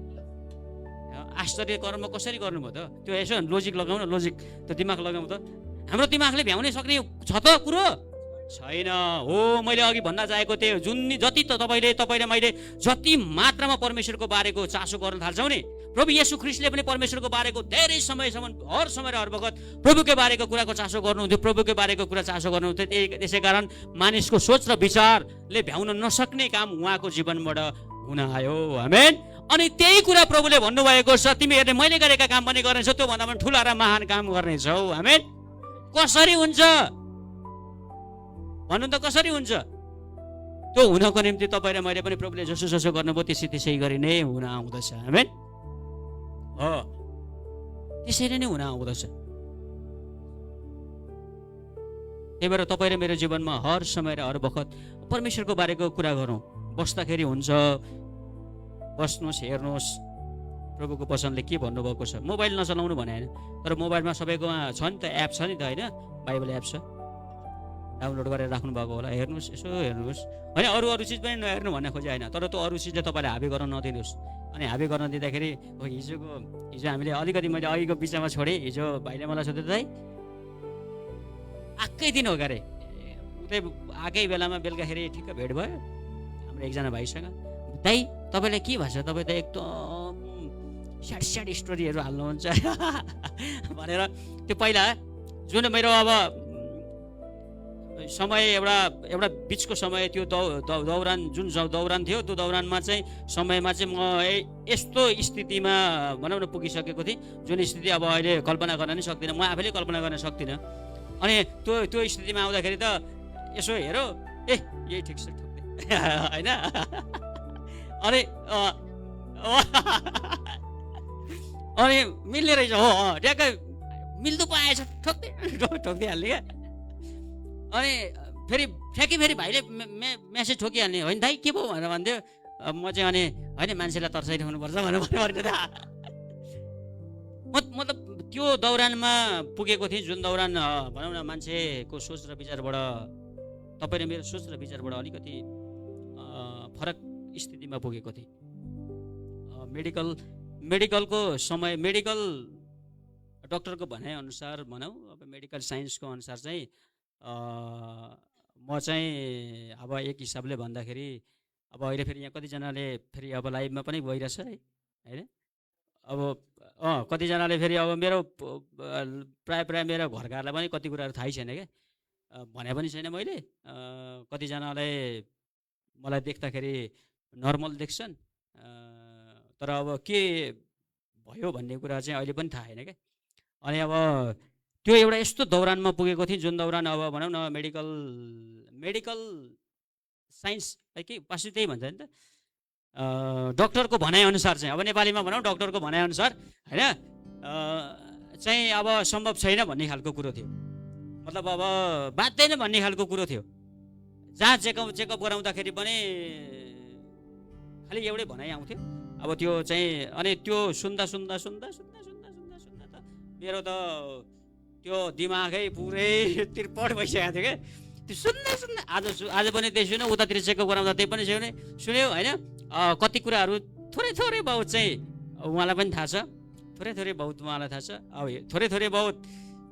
आश्चर्य कर्म कसरी गर्नुभयो त? त्यो यसो लोजिक लगाउन, लोजिक त्यो दिमाग लगाउँ त। हाम्रो दिमागले भ्याउनै सक्ने छ त कुरो छैन हो। मैले अघि भन्न चाहेको थिएँ, जति त तपाईँ र मैले जति मात्रामा परमेश्वरको बारेको चासो गर्न थाल्छौँ नि, प्रभु येशू ख्रीष्टले पनि परमेश्वरको बारेको धेरै समयसम्म हर समय र हर बखत प्रभुकै बारेको कुराको चासो गर्नुहुन्थ्यो, प्रभुकै बारेको कुरा चासो गर्नुहुन्थ्यो। त्यसै कारण मानिसको सोच र विचारले भ्याउन नसक्ने काम उहाँको जीवनबाट हुन आयो। आमेन। अनि त्यही कुरा प्रभुले भन्नुभएको छ, तिमीहरूले मैले गरेका काम पनि गर्नेछौ, त्योभन्दा पनि ठुला र महान काम गर्नेछौ। आमेन। कसरी हुन्छ भन्नु त? कसरी हुन्छ? त्यो हुनको निम्ति तपाईँ र मैले पनि प्रभुले जसो गर्नुभयो त्यसै गरी नै हुन आउँदछ। आमेन। हो, त्यसरी नै हुन आउँदछ। त्यही भएर तपाईँ र मेरो जीवनमा हर समय र हर बखत परमेश्वरको बारेको कुरा गरौँ। बस्दाखेरि हुन्छ, बस्नुहोस्, हेर्नुहोस् प्रभुको वचनले के भन्नुभएको छ। मोबाइल नचलाउनु भने होइन, तर मोबाइलमा सबैकोमा छ नि त, एप छ नि त, होइन? बाइबल एप छ, डाउनलोड गरेर राख्नु भएको होला। हेर्नुहोस्, यसो हेर्नुहोस्, होइन? अरू चिज पनि नहेर्नु भन्ने खोजे होइन, तर त्यो अरू चिजले तपाईँले हाबी गर्न नदिनुहोस्। अनि हाबी गर्न दिँदाखेरि हिजो हामीले अलिकति मैले अघिको बिचमा छोडेँ। हिजो भाइले मलाई सोध्यो, दाइ आएकै दिन हो गरे, उतै आएकै बेलामा बेलुकाखेरि ठिक्क भेट भयो हाम्रो एकजना भाइसँग। दाइ तपाईँलाई के भन्छ, तपाईँ त एकदम स्याड स्टोरीहरू हाल्नुहुन्छ भनेर। त्यो पहिला जुन मेरो अब समय एउटा बिचको समय थियो, दौरान जुन दौरान थियो, त्यो दौरानमा चाहिँ समयमा चाहिँ म यस्तो स्थितिमा भनौँ न पुगिसकेको थिएँ, जुन स्थिति अब अहिले कल्पना गर्न नै सक्दिनँ, म आफैले कल्पना गर्न सक्दिनँ। अनि त्यो स्थितिमा आउँदाखेरि त यसो हेरो, यही ठिक छ ठोक्दै होइन? अनि मिल्ने रहेछ हो, ट्याक्कै मिल्दो पाएछ, ठोक्दै हाल्ने क्या। अनि फेरि भाइले मेसेज ठोकिहाल्ने, होइन दाइ के पो भनेर भन्थ्यो। म चाहिँ अनि होइन मान्छेलाई तर्साइरहनुपर्छ भनेर मतलब त्यो दौरानमा पुगेको थिएँ, जुन दौरान भनौँ न मान्छेको सोच र विचारबाट, तपाईँ र मेरो सोच र विचारबाट अलिकति फरक स्थितिमा पुगेको थिएँ। मेडिकलको समय, मेडिकल डक्टरको भनाइअनुसार भनौँ, अब मेडिकल साइन्सको अनुसार चाहिँ म चाहिँ अब एक हिसाबले भन्दाखेरि, अब अहिले फेरि यहाँ कतिजनाले फेरि अब लाइभमा पनि गइरहेछ है, होइन? अब कतिजनाले फेरि अब मेरो प्राय मेरो घरकाहरूलाई पनि कति कुराहरू थाहै छैन क्या, भने पनि छैन मैले। कतिजनाले मलाई देख्दाखेरि नर्मल देख्छन्, तर अब के भयो भन्ने कुरा चाहिँ अहिले पनि थाहा छैन क्या। अनि अब त्यो एउटा यस्तो दौरानमा पुगेको थिएँ, जुन दौरान अब भनौँ न मेडिकल साइन्स के पासै त्यही भन्छ नि त, डक्टरको भनाइअनुसार चाहिँ, अब नेपालीमा भनौँ डक्टरको भनाइअनुसार होइन, चाहिँ अब सम्भव छैन भन्ने खालको कुरो थियो। मतलब अब बाँच्दैन भन्ने खालको कुरो थियो। जहाँ चेकअप गराउँदाखेरि पनि खालि एउटै भनाइ आउँथ्यो। अब त्यो चाहिँ अनि त्यो सुन्दा सुन्दा सुन्दा सुन्दा सुन्दा सुन्दा सुन्दा त मेरो त त्यो दिमागै पुरै त्रिपट भइसकेको थियो क्या। त्यो सुन्दा सुन्दा आज पनि त्यही सुन्यो, उतातिर चेकअप गराउँदा त्यही पनि सुन्यो होइन। कति कुराहरू थोरै थोरै बहुत चाहिँ उहाँलाई पनि थाहा छ, थोरै थोरै बहुत उहाँलाई थाहा छ। अब थोरै थोरै बहुत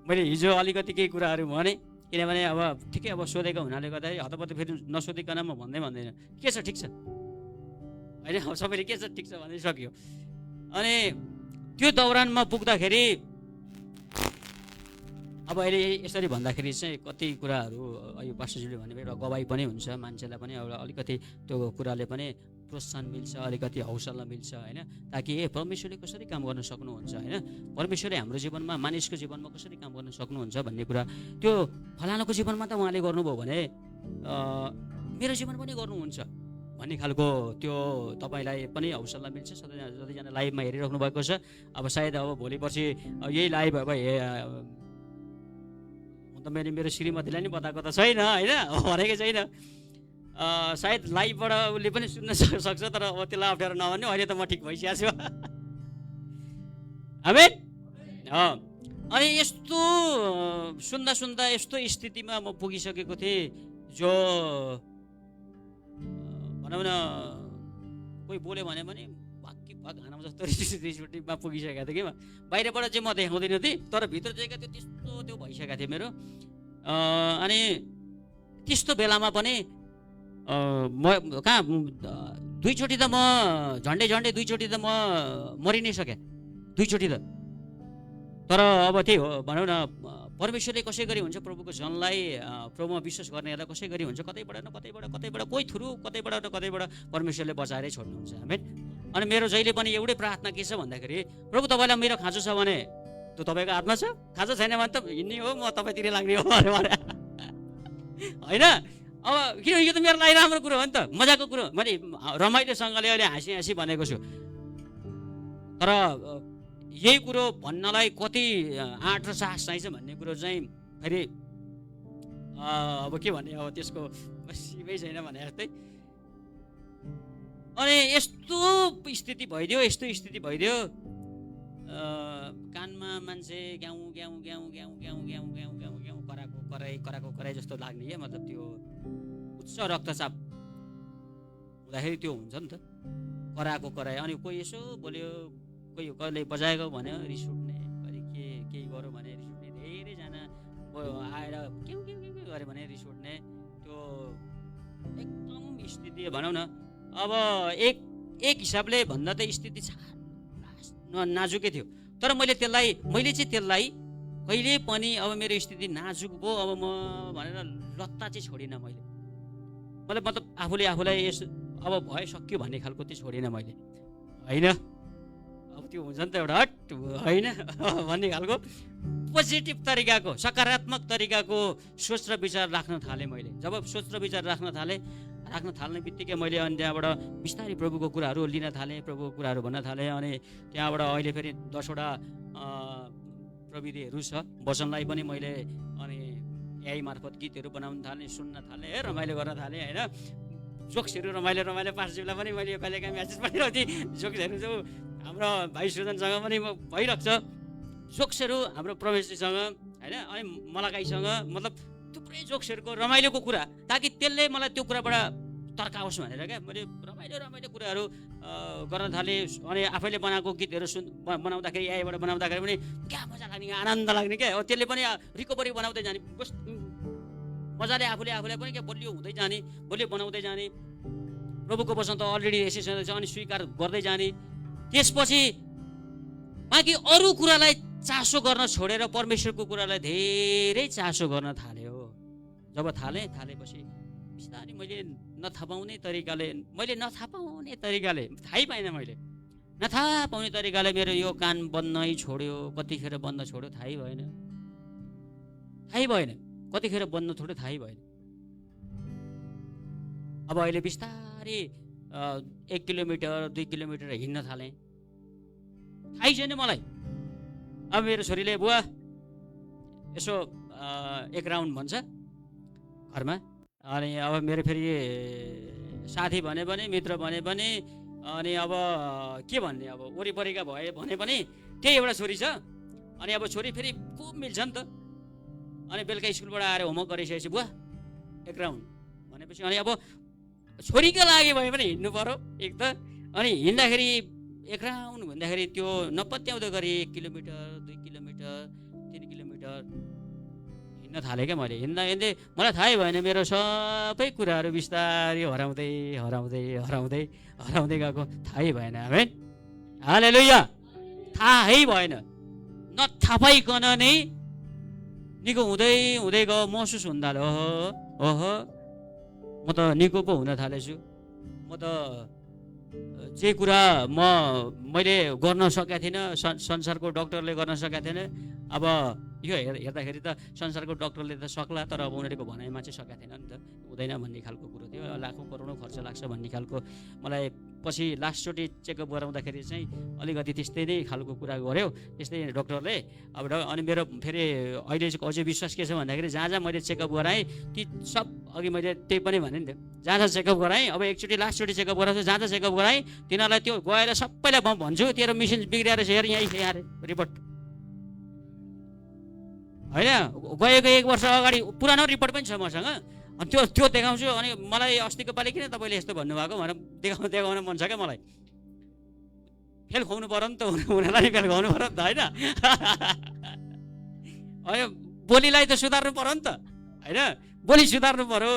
मैले हिजो अलिकति केही कुराहरू भने, किनभने अब ठिकै अब सोधेको हुनाले गर्दाखेरि हतपत्त फेरि नसोधिकन म भन्दैन के छ ठिक छ होइन, अब सबैले के छ ठिक छ भन्दै सक्यो। अनि त्यो दौरानमा पुग्दाखेरि अब अहिले यसरी भन्दाखेरि चाहिँ कति कुराहरू यो पास्टरजीले भने एउटा गवाई पनि हुन्छ, मान्छेलाई पनि एउटा अलिकति त्यो कुराले पनि प्रोत्साहन मिल्छ, अलिकति हौसला मिल्छ होइन, ताकि परमेश्वरले कसरी काम गर्न सक्नुहुन्छ होइन, परमेश्वरले हाम्रो जीवनमा मानिसको जीवनमा कसरी काम गर्न सक्नुहुन्छ भन्ने कुरा त्यो फलानाको जीवनमा त उहाँले गर्नुभयो भने मेरो जीवन पनि गर्नुहुन्छ भन्ने खालको त्यो तपाईँलाई पनि हौसला मिल्छ। जतिजना लाइभमा हेरिराख्नु भएको छ, अब सायद अब भोलि पर्सि यही लाइभ अब त मेरो श्रीमतीलाई नि बताएको त छैन होइन, भनेकै छैन। सायद लाइभबाट उसले पनि सुन्न सक्छ, तर अब त्यसलाई अप्ठ्यारो नभन्ने, अहिले त म ठिक भइसकेको छु। आमेन। अनि यस्तो सुन्दा सुन्दा यस्तो स्थितिमा म पुगिसकेको थिएँ जो भनौँ न कोही बोल्यो भने पनि भाक्की भाग हानाम जस्तो रिसुटीमा पुगिसकेको थिएँ कि म। बाहिरबाट चाहिँ म देखाउँदैन थिएँ, तर भित्र चाहिँ त्यो त्यस्तो त्यो भइसकेको थियो मेरो। अनि त्यस्तो बेलामा पनि म कहाँ दुईचोटि त म झन्डै दुईचोटि त म मरि नै सकेँ, दुईचोटि त। तर अब त्यही हो भनौँ न, परमेश्वरले कसै गरी हुन्छ प्रभुको जनलाई, प्रभुमा विश्वास गर्नेहरूलाई कसै गरी हुन्छ, कतैबाट कोही थ्रु कतैबाट न कतैबाट परमेश्वरले बचाएरै छोड्नुहुन्छ। आमेन। अनि मेरो जहिले पनि एउटै प्रार्थना के छ भन्दाखेरि, प्रभु तपाईँलाई मेरो खाँचो छ भने त्यो तपाईँको हातमा छ, खाँचो छैन भने त हिँड्ने हो, म तपाईँतिर लाग्ने हो भने होइन। अब किन यो त मेरो लागि राम्रो कुरो हो नि त, मजाको कुरो, मैले रमाइलोसँगले अहिले हाँसी भनेको छु। तर यही कुरो भन्नलाई कति आँट र साहस चाहिन्छ भन्ने कुरो चाहिँ फेरि अब के भन्ने, अब त्यसको सिमै छैन भने जस्तै। अनि यस्तो स्थिति भइदियो, कानमा मान्छे ग्याउ ग्याउ ग्याउ ग्याउ ग्याउ ग्याउ ग्याउ ग्याउ ग्याउ कराएको कराई जस्तो लाग्ने क्या, मतलब त्यो उच्च रक्तचाप हुँदाखेरि त्यो हुन्छ नि त, कराएको कराई। अनि कोही यसो बोल्यो, कोही कहिले बजाएको भन्यो रिस उठ्ने, कहिले केही गर्यो भने रिस उठ्ने, धेरैजना आएर के गऱ्यो भने रिस उठ्ने, त्यो एकदम स्थिति भनौँ न। अब एक हिसाबले भन्दा त स्थिति नाजुकै थियो, तर मैले चाहिँ त्यसलाई कहिले पनि अब मेरो स्थिति नाजुक भयो अब म भनेर लत्ता चाहिँ छोडिनँ मैले। मतलब आफूलाई यस अब भयो सक्यो भन्ने खालको चाहिँ छोडिनँ मैले होइन। अब त्यो हुन्छ नि त एउटा हट होइन भन्ने खालको पोजिटिभ तरिकाको सकारात्मक तरिकाको सोच र विचार राख्न थालेँ मैले। जब सोच र विचार राख्न थाल्ने बित्तिकै मैले अनि त्यहाँबाट बिस्तारै प्रभुको कुराहरू लिन थालेँ, प्रभुको कुराहरू भन्न थालेँ। अनि त्यहाँबाट अहिले फेरि 10वटा प्रविधिहरू छ, वचनलाई पनि मैले अनि एआई मार्फत गीतहरू बनाउन थालेँ, सुन्न थालेँ, रमाइलो गर्न थालेँ होइन। जोक्सहरू रमाइलो पास्टरजीलाई पनि मैले कहिलेकाहीँ म्यासेज पठाइरहेको थिएँ, जोक्सहरू जो हाम्रो भाइ सुजनसँग पनि भइरहेको छ, जोक्सहरू हाम्रो प्रवेशजीसँग होइन, अनि मलाकाईसँग, मतलब थुप्रै जोक्सहरूको रमाइलोको कुरा, ताकि त्यसले मलाई त्यो कुराबाट तर्काओस् भनेर क्या मैले रमाइलो कुराहरू गर्न थालेँ। अनि आफैले बनाएको गीतहरू बनाउँदाखेरि एआईबाट बनाउँदाखेरि पनि क्या मजा लाग्ने, आनन्द लाग्ने क्या। अब त्यसले पनि रिकभरी बनाउँदै जाने, मजाले आफूलाई पनि क्या बलियो हुँदै जाने, बलियो बनाउँदै जाने। प्रभुको वचन त अलरेडी यसै छ, अनि स्वीकार गर्दै जाने। त्यसपछि बाँकी अरू कुरालाई चासो गर्न छोडेर परमेश्वरको कुरालाई धेरै चासो गर्न थाल्यो। जब थालेपछि बिस्तारै मैले नथाहा पाउने तरिकाले थाहै पाइनँ, मैले नथाहा पाउने तरिकाले मेरो यो कान बन्नै छोड्यो, कतिखेर बन्द छोड्यो थाहै भएन, कतिखेर बन्द छोड्यो थाहै भएन। अब अहिले बिस्तारै 1 किलोमिटर 2 किलोमिटर हिँड्न थालेँ, थाहै छैन मलाई। अब मेरो छोरीले बुवा यसो एक राउन्ड भन्छ घरमा, अनि अब मेरो फेरि साथी भने पनि मित्र भने पनि अनि अब के भन्ने, अब वरिपरिका भए भने पनि त्यही एउटा छोरी छ। अनि अब छोरी फेरि खुब मिल्छ नि त। अनि बेलुका स्कुलबाट आएर होमवर्क गरिसकेपछि बुवा एक राउन्ड भनेपछि अनि अब छोरीको लागि भए पनि हिँड्नु पर्यो एक त। अनि हिँड्दाखेरि एक राउन्ड भन्दाखेरि त्यो नपत्याउँदो गरी 1 किलोमिटर 2 किलोमिटर 3 किलोमिटर हिँड्न थालेँ क्या मैले। हिँड्दा हिँड्दै मलाई थाहै भएन मेरो सबै कुराहरू बिस्तारै हराउँदै हराउँदै हराउँदै हराउँदै गएको थाहै भएन। आमेन, हालेलुया। थाहै भएन, नथाहा पाइकन नै निको हुँदै हुँदै गयो। महसुस हुन थाल्यो, ओहो म त निको पो हुन थालेछु। म त जे कुरा मैले गर्न सकेको थिइनँ, संसारको डक्टरले गर्न सकेको थिएन। अब यो हेर्दाखेरि त संसारको डक्टरले त सक्ला, तर अब उनीहरूको भनाइमा चाहिँ सकेको थिएन नि त, हुँदैन भन्ने खालको कुरो थियो। लाखौँ करोडौँ खर्च लाग्छ भन्ने खालको मलाई पछि लास्टचोटि चेकअप गराउँदाखेरि चाहिँ अलिकति त्यस्तै नै खालको कुरा गर्यो त्यस्तै डक्टरले। अब अनि मेरो फेरि अहिले चाहिँ अझै विश्वास के छ भन्दाखेरि जहाँ जहाँ मैले चेकअप गराएँ ती सब, अघि मैले त्यही पनि भने नि त, जहाँ जहाँ चेकअप गराएँ, अब एकचोटि लास्टचोटि चेकअप गराउँछु, जहाँ जहाँ चेकअप गराएँ तिनीहरूलाई त्यो गएर सबैलाई म भन्छु तेरो मिसिन बिग्रिएर हेर यहाँ रिपोर्ट होइन। गएको 1 वर्ष अगाडि पुरानो रिपोर्ट पनि छ मसँग। अनि त्यो देखाउँछु। अनि मलाई अस्तिको पालि किन तपाईँले यस्तो भन्नुभएको भनेर देखाउन मन छ क्या मलाई। फेल खुवाउनु पऱ्यो नि त, उनीहरूलाई नि फेल खुवाउनु पऱ्यो नि त होइन। होइन बोलीलाई त सुधार्नु पऱ्यो नि त होइन, बोली सुधार्नु पऱ्यो।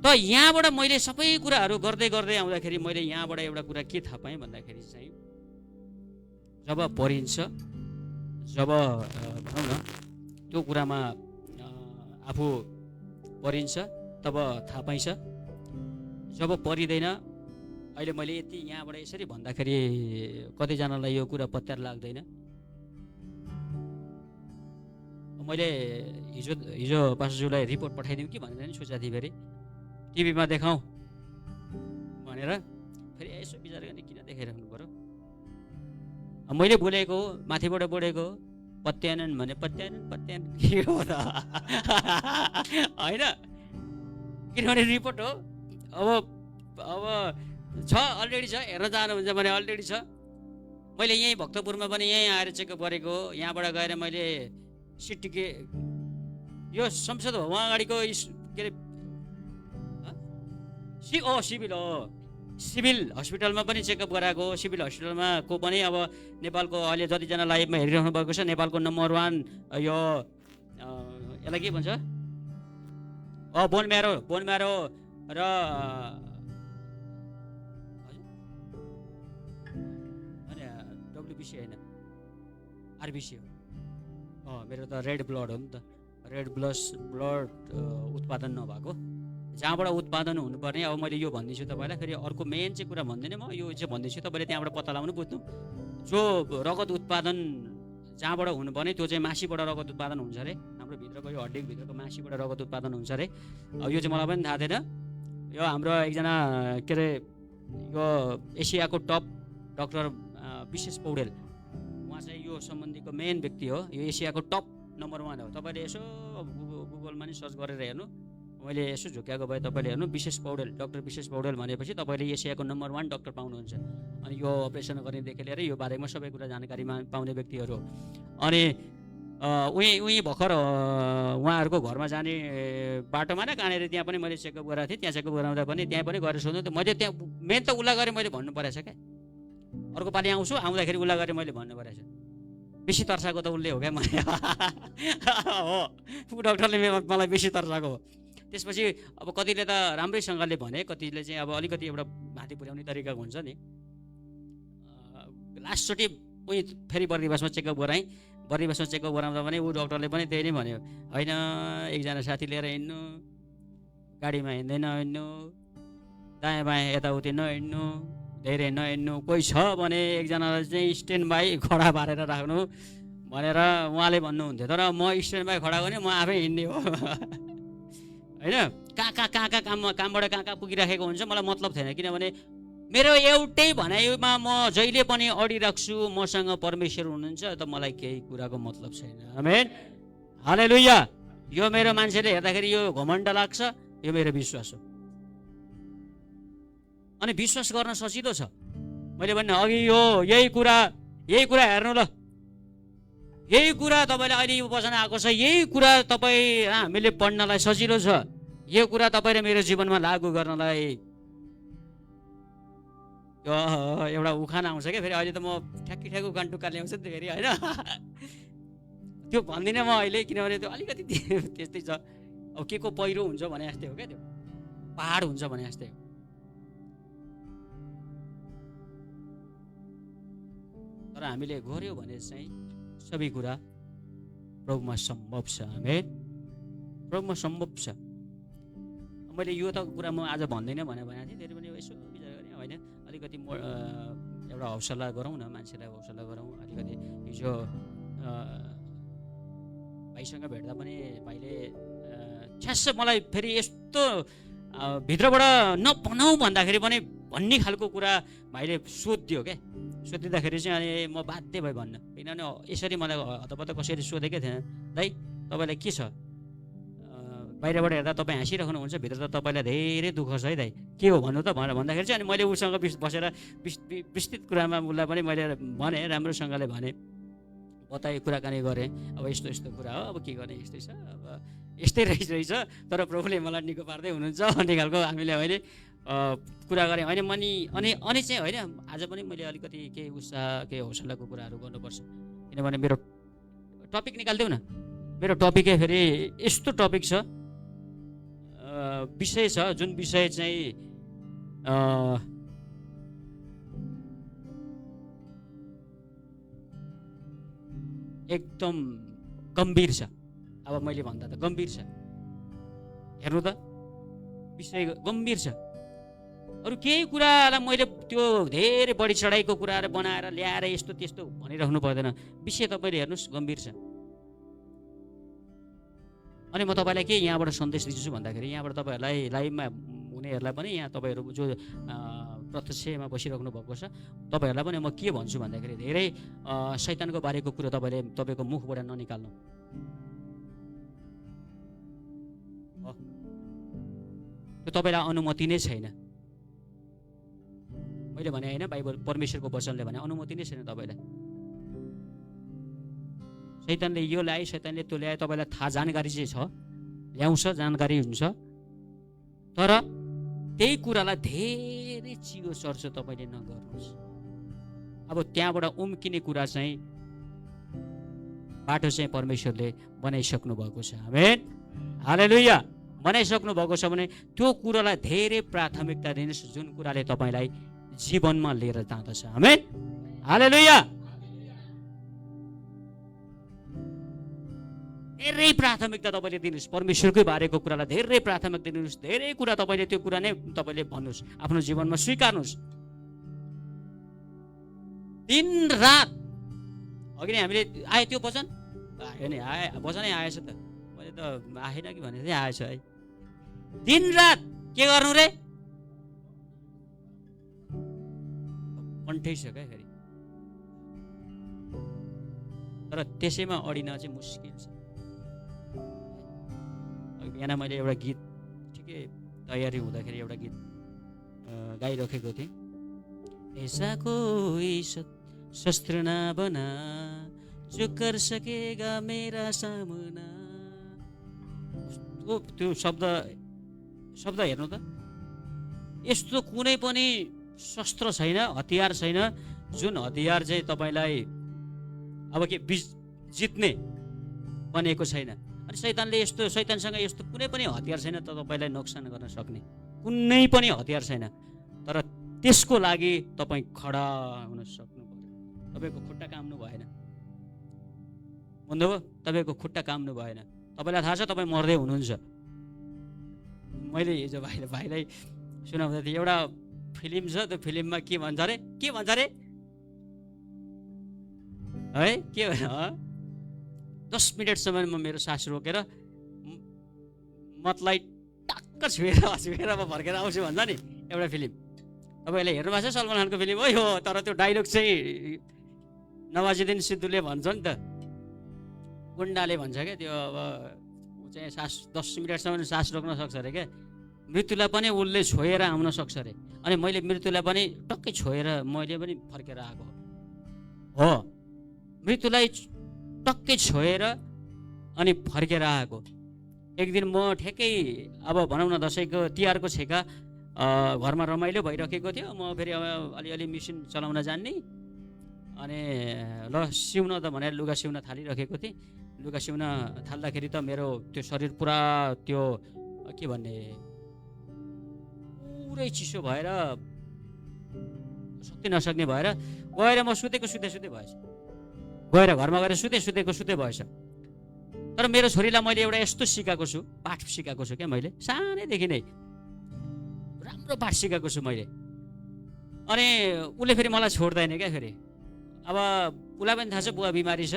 त यहाँबाट मैले सबै कुराहरू गर्दै गर्दै आउँदाखेरि मैले यहाँबाट एउटा कुरा के थाहा पाएँ भन्दाखेरि चाहिँ जब परिन्छ, जब भनौँ न त्यो कुरामा आफू परिन्छ तब थाहा पाइन्छ। जब परिँदैन, अहिले मैले यति यहाँबाट यसरी भन्दाखेरि कतिजनालाई यो कुरा पत्यार लाग्दैन। मैले हिजो पास्टरज्यूलाई रिपोर्ट पठाइदिउँ कि भनेर नि सोचेको थिएँ। फेरि टिभीमा देखाउँ भनेर फेरि यसो विचार गर्ने किन देखाइराख्नु पऱ्यो। मैले बोलेको माथिबाट बोलेको पत्यानन् भने पत्यानन् के हो त होइन, किनभने रिपोर्ट हो। अब छ अलरेडी छ, हेर्न जानुहुन्छ भने अलरेडी छ। मैले यहीँ भक्तपुरमा पनि यहीँ आएर चेकअप गरेको। यहाँबाट गएर मैले सिटिके यो संसद भवन अगाडिको के अरे सिभिल हस्पिटलमा पनि चेकअप गराएको। सिभिल हस्पिटलमा को पनि अब नेपालको अहिले जतिजना लाइभमा हेरिराख्नु भएको छ, नेपालको नम्बर 1 यो यसलाई के भन्छ बोन म्यारो र डब्लुबिसी होइन आरबिसी हो। मेरो त रेड ब्लड हो नि त, रेड ब्लड उत्पादन नभएको, जहाँबाट उत्पादन हुनुपर्ने। अब मैले यो भनिदिन्छु तपाईँलाई, फेरि अर्को मेन चाहिँ कुरा भन्दिनँ म, यो चाहिँ भनिदिन्छु तपाईँले त्यहाँबाट पत्ता लगाउनु बुझ्नु। जो रगत उत्पादन जहाँबाट हुनुपर्ने त्यो चाहिँ मासीबाट रगत उत्पादन हुन्छ अरे। हाम्रो भित्रको यो हड्डीको भित्रको मासीबाट रगत उत्पादन हुन्छ अरे। यो चाहिँ मलाई पनि थाहा थिएन। यो हाम्रो एकजना के अरे यो एसियाको टप डक्टर विशेष पौडेल, उहाँ चाहिँ यो सम्बन्धीको मेन व्यक्ति हो। यो एसियाको टप नम्बर 1 हो। तपाईँले यसो गुगलमा नि सर्च गरेर हेर्नु, मैले यसो झुक्याएको भए तपाईँले हेर्नु विशेष पौडेल, डक्टर विशेष पौडेल भनेपछि तपाईँले एसियाको नम्बर 1 डक्टर पाउनुहुन्छ। अनि यो अपरेसन गर्नेदेखि लिएर यो बारेमा सबै कुरा जानकारी पाउने व्यक्तिहरू। अनि उहीँ भर्खर उहाँहरूको घरमा जाने बाटोमा नै कहाँनिर त्यहाँ पनि मैले चेकअप गराएको थिएँ। त्यहाँ चेकअप गराउँदा पनि त्यहाँ पनि गएर सोध्नु। मैले त्यहाँ मेन त उसलाई गरेँ मैले भन्नु परेछ क्या। अर्को पालि आउँछु, आउँदाखेरि उसलाई गरेँ मैले भन्नु परेछ। बेसी तर्साएको त उसले हो क्या मैले हो, ऊ डक्टरले मलाई बेसी तर्साएको हो। त्यसपछि अब कतिले त राम्रैसँगले भने, कतिले चाहिँ अब अलिकति एउटा माथि पुर्याउने तरिकाको हुन्छ नि। लास्टचोटि उही फेरि बर्दिवासमा चेकअप गराएँ। बर्दिवासमा चेकअप गराउँदा पनि ऊ डक्टरले पनि त्यही नै भन्यो, होइन एकजना साथी लिएर हिँड्नु, गाडीमा हिँड्दैन हिँड्नु, दायाँ बायाँ यताउति नहिँड्नु, धेरै नहिँड्नु, कोही छ भने एकजनालाई चाहिँ स्ट्यान्ड बाई खडा पारेर राख्नु भनेर उहाँले भन्नुहुन्थ्यो। तर म स्ट्यान्ड बाई खडा गर्ने, म आफै हिँड्ने हो होइन। कहाँ कामबाट कहाँ पुगिराखेको हुन्छ मलाई मतलब थिएन, किनभने मेरो एउटै भनाइमा म जहिले पनि अडिराख्छु, मसँग परमेश्वर हुनुहुन्छ, त मलाई केही कुराको मतलब छैन। आमेन, हालेलुया। यो मेरो मान्छेले हेर्दाखेरि यो घमण्ड लाग्छ, यो मेरो विश्वास हो। अनि विश्वास गर्न सजिलो छ। मैले भने अघि यही कुरा हेर्नु ल, यही कुरा तपाईँले अहिले यो वचन आएको छ, यही कुरा तपाईँ हामीले पढ्नलाई सजिलो छ, यो कुरा तपाईँ र मेरो जीवनमा लागू गर्नलाई एउटा उखान आउँछ क्या। फेरि अहिले त म ठ्याक्की उखान टुक्का ल्याउँछु नि त फेरि, होइन त्यो भन्दिनँ म अहिले, किनभने त्यो अलिकति त्यस्तै छ। अब के को पहिरो हुन्छ भने जस्तै हो क्या, त्यो पहाड हुन्छ भने जस्तै हो। तर हामीले गर्यो भने चाहिँ सबै कुरा प्रभुमा सम्भव छ। आमेन, प्रभुमा सम्भव छ। मैले यो त कुरा म आज भन्दिनँ भनेको थिएँ, फेरि पनि यसो विचार गरेँ, होइन अलिकति एउटा हौसला गरौँ न, मान्छेलाई हौसला गरौँ। अलिकति हिजो भाइसँग भेट्दा पनि भाइले छ्यास मलाई फेरि यस्तो भित्रबाट नभनाऊ भन्दाखेरि पनि भन्ने खालको कुरा भाइले सोधिदियो क्या। सोधिदिँदाखेरि चाहिँ अनि म बाध्य भएँ भन्न, किनभने यसरी मलाई हतपत्त कसरी सोधेकै थिएन। दाइ तपाईँलाई के छ, बाहिरबाट हेर्दा तपाईँ हाँसिराख्नुहुन्छ, भित्र त तपाईँलाई धेरै दुःख छ है दाइ, के हो भन्नु त भनेर भन्दाखेरि चाहिँ अनि मैले उसँग बसेर विस्तृत कुरामा उसलाई पनि मैले भने, राम्रोसँगले भने, बताएँ, कुराकानी गरेँ। अब यस्तो यस्तो कुरा हो, अब के गर्ने, यस्तै छ, अब यस्तै रहेछ, तर प्रभुले मलाई निको पार्दै हुनुहुन्छ भन्ने खालको हामीले अहिले कुरा गरेँ, होइन। अनि चाहिँ होइन, आज पनि मैले अलिकति केही उत्साह, केही हौसलाको कुराहरू गर्नुपर्छ, किनभने मेरो टपिक निकालिदेऊ न। मेरो टपिकै फेरि यस्तो टपिक छ, विषय छ, जुन विषय चाहिँ एकदम गम्भीर छ। अब मैले भन्दा त गम्भीर छ, हेर्नु त विषय गम्भीर छ। अरू केही कुरालाई मैले त्यो धेरै बढी चढाइको कुराहरू बनाएर ल्याएर यस्तो त्यस्तो भनिराख्नु पर्दैन, विषय तपाईँले हेर्नुहोस् गम्भीर छ। अनि म तपाईँलाई के यहाँबाट सन्देश दिन्छु भन्दाखेरि, यहाँबाट तपाईँहरूलाई लाइभमा हुनेहरूलाई पनि, यहाँ तपाईँहरू जो प्रत्यक्षमा बसिराख्नु भएको छ तपाईँहरूलाई पनि म के भन्छु भन्दाखेरि, धेरै शैतानको बारेको कुरो तपाईँको मुखबाट ननिकाल्नु। त्यो तपाईँलाई अनुमति नै छैन। मैले भने होइन, बाइबल परमेश्वरको वचनले भने अनुमति नै छैन तपाईँलाई। शैतानले यो ल्याए, शैतानले त्यो ल्याए, तपाईँलाई थाहा जानकारी चाहिँ छ, ल्याउँछ, जानकारी हुन्छ, तर त्यही कुरालाई धेरै चियो चर्चा तपाईँले नगर्नुहोस्। अब त्यहाँबाट उम्किने कुरा चाहिँ बाटो चाहिँ परमेश्वरले बनाइसक्नु भएको छ। आमेन, हालेलुया। बनाइसक्नु भएको छ भने त्यो कुरालाई धेरै प्राथमिकता दिनुहोस्, जुन कुराले तपाईँलाई जीवनमा लिएर जाँदछ। आमेन, हालेलुया। धेरै प्राथमिकता तपाईँले दिनुहोस्, परमेश्वरकै बारेको कुरालाई धेरै प्राथमिकता दिनुहोस्। धेरै कुरा तपाईँले त्यो कुरा नै तपाईँले भन्नुहोस्, आफ्नो जीवनमा स्वीकार्नुहोस्। दिन रात अघि नै हामीले आयो त्यो वचन, आयो नि, वचनै आएछ त, मैले त आएन कि भने चाहिँ आएछ है। दिन रात के गर्नु रे, कन्ठै छ क्या फेरि, तर त्यसैमा अडिन चाहिँ मुस्किल छ। बिहान मैले एउटा गीत ठिकै तयारी हुँदाखेरि एउटा गीत गाइराखेको थिएँ, ऐसा कोई शस्त्र ना बना जो कर सकेगा मेरा सामना। त्यो शब्द हेर्नु त, यस्तो कुनै पनि शस्त्र छैन, हतियार छैन, जुन हतियार चाहिँ तपाईँलाई अब के जित्ने बनेको छैन। अनि शैतानसँग यस्तो कुनै पनि हतियार छैन त तपाईँलाई नोक्सान गर्न सक्ने, कुनै पनि हतियार छैन। तर त्यसको लागि तपाईँ खडा हुन सक्नु पर्यो। तपाईँको खुट्टा काम्नु भएन, भन्नुभयो, तपाईँको खुट्टा काम्नु भएन। तपाईँलाई थाहा छ तपाईँ मर्दै हुनुहुन्छ। मैले हिजो भाइलाई सुनाउँदै थिएँ, एउटा फिल्म छ, त्यो फिल्ममा के भन्छ अरे है, के 10 मिनटसम्म म मेरो सास रोकेर मतलाई टक्क छुएर म फर्केर आउँछु भन्छ नि एउटा फिल्म। तपाईँले हेर्नु भएको छ सलमान खानको फिल्म हो यो, तर त्यो डाइलग चाहिँ नवाजुद्दिन सिद्धूले भन्छ नि त, गुन्डाले भन्छ क्या त्यो। अब ऊ चाहिँ 10 मिनटसम्म सास रोक्न सक्छ अरे क्या, मृत्युलाई पनि उसले छोएर आउन सक्छ अरे। अनि मैले मृत्युलाई पनि टक्कै छोएर मैले पनि फर्केर आएको हो। मृत्युलाई टक्कै छोएर अनि फर्केर आएको। एक दिन म ठ्याक्कै अब भनौँ न दसैँको तिहारको छेका घरमा रमाइलो भइरहेको थियो। म फेरि अब अलिअलि मेसिन चलाउन जान्ने, अनि ल सिउन त भनेर लुगा सिउन थालिरहेको थिएँ। लुगा सिउन थाल्दाखेरि त मेरो त्यो शरीर पुरा त्यो के भन्ने पुरै चिसो भएर सक्दै नसक्ने भएर गएर म सुतेको भएछ। गएर घरमा गएर सुतेको भएछ। तर मेरो छोरीलाई मैले एउटा यस्तो सिकाएको छु, पाठ सिकाएको छु क्या मैले, सानैदेखि नै राम्रो पाठ सिकाएको छु मैले। अनि उसले फेरि मलाई छोड्दैन क्या। फेरि अब उसलाई पनि थाहा छ बुवा बिमारी छ,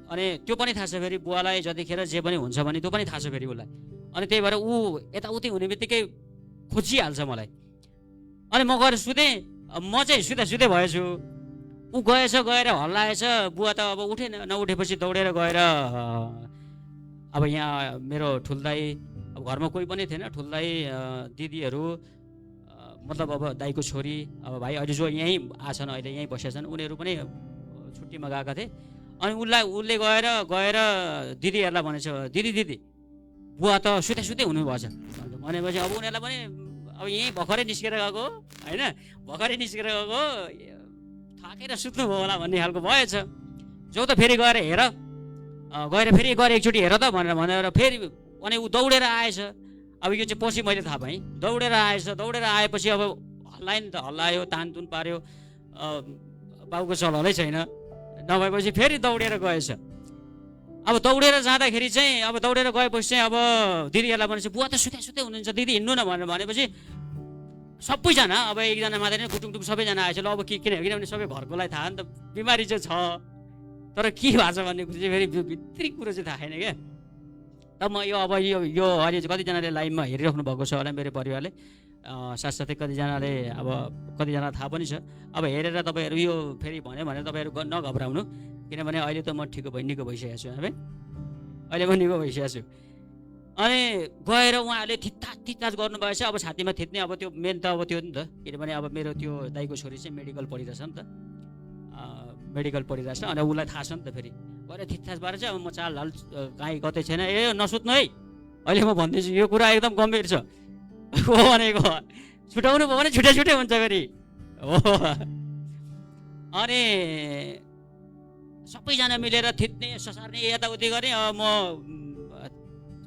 अनि त्यो पनि थाहा छ फेरि बुवालाई जतिखेर जे पनि हुन्छ भने त्यो पनि थाहा छ फेरि उसलाई। अनि त्यही भएर ऊ यताउति हुने बित्तिकै खोजिहाल्छ मलाई। अनि म गएर सुतेँ, म चाहिँ सुते भएछु। ऊ गएर हल्लाएछ, बुवा त अब उठेन। नउठेपछि दौडेर गएर अब यहाँ मेरो ठुल्दाई, अब घरमा कोही पनि थिएन, ठुल्दाई दिदीहरू, मतलब अब दाईको छोरी, अब भाइ अहिले जो यहीँ आछन्, अहिले यहीँ बसेछन्, उनीहरू पनि छुट्टीमा गएका थिए। अनि उसले गएर दिदीहरूलाई भनेछ, दिदी बुवा त सुते हुनुभएछ भनेपछि अब उनीहरूलाई पनि अब यहीँ भर्खरै निस्केर गएको होइन, भर्खरै निस्केर गएको थाकेर सुत्नुभयो होला भन्ने खालको भएछ। जो त फेरि गएर हेर, एकचोटि हेर त भनेर फेरि अनि ऊ दौडेर आएछ। अब यो चाहिँ पछि मैले थाहा पाएँ, दौडेर आएपछि अब हल्लायो, तानतुन पार्यो, बाउको चलहलै छैन, नभएपछि फेरि दौडेर गएछ। अब दौडेर जाँदाखेरि चाहिँ अब अब दिदीहरूलाई भनेपछि बुवा त सुते हुनुहुन्छ, दिदी हिँड्नु न भनेर भनेपछि सबैजना अब एकजना मात्रै टुङटुङ सबैजना आएछ। ल अब किनभने सबै घरकोलाई थाहा नि त बिमारी चाहिँ छ, तर के भएको छ भन्ने कुरो चाहिँ फेरि भित्री कुरो चाहिँ थाहा छैन क्या। अब म यो अहिले चाहिँ कतिजनाले लाइभमा हेरिराख्नु भएको छ होला मेरो परिवारले, साथसाथै कतिजनाले अब कतिजना थाहा पनि छ। अब हेरेर तपाईँहरू यो फेरि भन्यो भने तपाईँहरू नघबराउनु, किनभने अहिले त म निको भइसकेको छु है, अहिले म निको भइसकेको छु। अनि गएर उहाँहरूले थिताज गर्नुभएछ। अब छातीमा थिच्ने अब त्यो मेन त अब त्यो नि त, किनभने अब मेरो त्यो दाइको छोरी चाहिँ मेडिकल पढिरहेछ नि त, अनि उसलाई थाहा छ नि त। फेरि गएर थिताज पारेर चाहिँ अब म चाल हाल काहीँ कतै छैन, ए नसुत्नु है, अहिले म भन्दैछु यो कुरा एकदम गम्भीर छ हो भनेको, छुटाउनु भयो भने छुट्टै हुन्छ फेरि हो। अनि सबैजना मिलेर थिच्ने ससार्ने यताउति गर्ने। अब म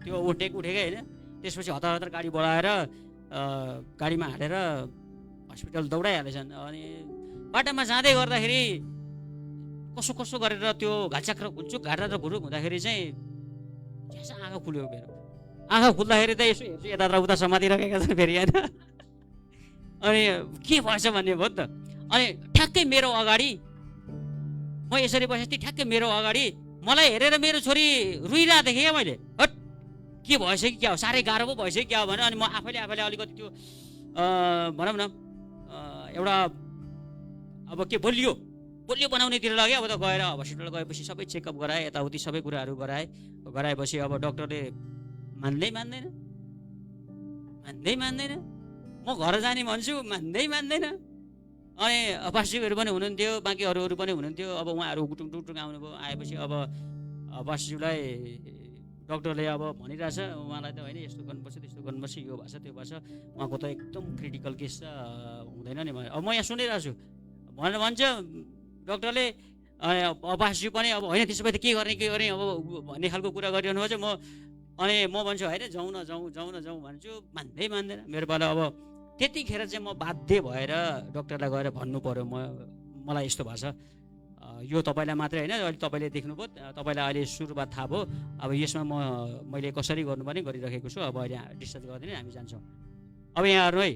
त्यो उठेकै होइन, त्यसपछि हतार गाडी बढाएर गाडीमा हालेर हस्पिटल दौडाइहालेछन्। अनि बाटोमा जाँदै गर्दाखेरि कसो गरेर त्यो घाचाक्र घुच्चुक घाटा र घुरुक हुँदाखेरि चाहिँ झ्यास आँखा खुल्यो मेरो। आँखा खुल्दाखेरि त यसो हेर्छु यता र उता समातिरहेका छन् फेरि होइन। अनि के भएछ भन्ने भयो नि त। अनि ठ्याक्कै मेरो अगाडि म यसरी बसेँ, ठ्याक्कै मेरो अगाडि मलाई हेरेर मेरो छोरी रुइरहेको देखेँ क्या मैले। हट के भएछ कि क्या हो, साह्रै गाह्रो पो भएछ कि क्या हो भने अनि म आफैले अलिकति त्यो भनौँ न एउटा अब के बलियो बनाउनेतिर लाग्यो। अब त गएर हस्पिटल गएपछि सबै चेकअप गराएँ, यताउति सबै कुराहरू गराएपछि अब डक्टरले मान्दैन, म घर जाने भन्छु, मान्दैन। अनि बासिजीहरू पनि हुनुहुन्थ्यो, बाँकी अरू पनि हुनुहुन्थ्यो। अब उहाँहरू टुङ आउनुभयो। आएपछि अब बासिजीलाई डक्टरले अब भनिरहेछ, उहाँलाई त होइन यस्तो गर्नुपर्छ, त्यस्तो गर्नुपर्छ, यो भएको छ त्यो भएको छ, उहाँको त एकदम क्रिटिकल केस छ, हुँदैन नि। अब म यहाँ सुनिरहेको छु भनेर भन्छ डक्टरले। बासिजी पनि अब होइन त्यसो भए त के गर्ने अब भन्ने खालको कुरा गरिरहनु भएको छ। म भन्छु होइन जाउँ न भन्छु, मान्दैन मेरो पालो। अब त्यतिखेर चाहिँ म बाध्य भएर डक्टरलाई गएर भन्नु पर्यो, मलाई यस्तो भएको छ, यो तपाईँलाई मात्रै होइन, अहिले तपाईँले देख्नुभयो, तपाईँलाई अहिले सुरुवात थाहा भयो, अब यसमा मैले कसरी गर्नुपर्ने गरिरहेको छु, अब अहिले डिस्चार्ज गरिदिने हामी जान्छौँ। अब यहाँ हेर्नु है,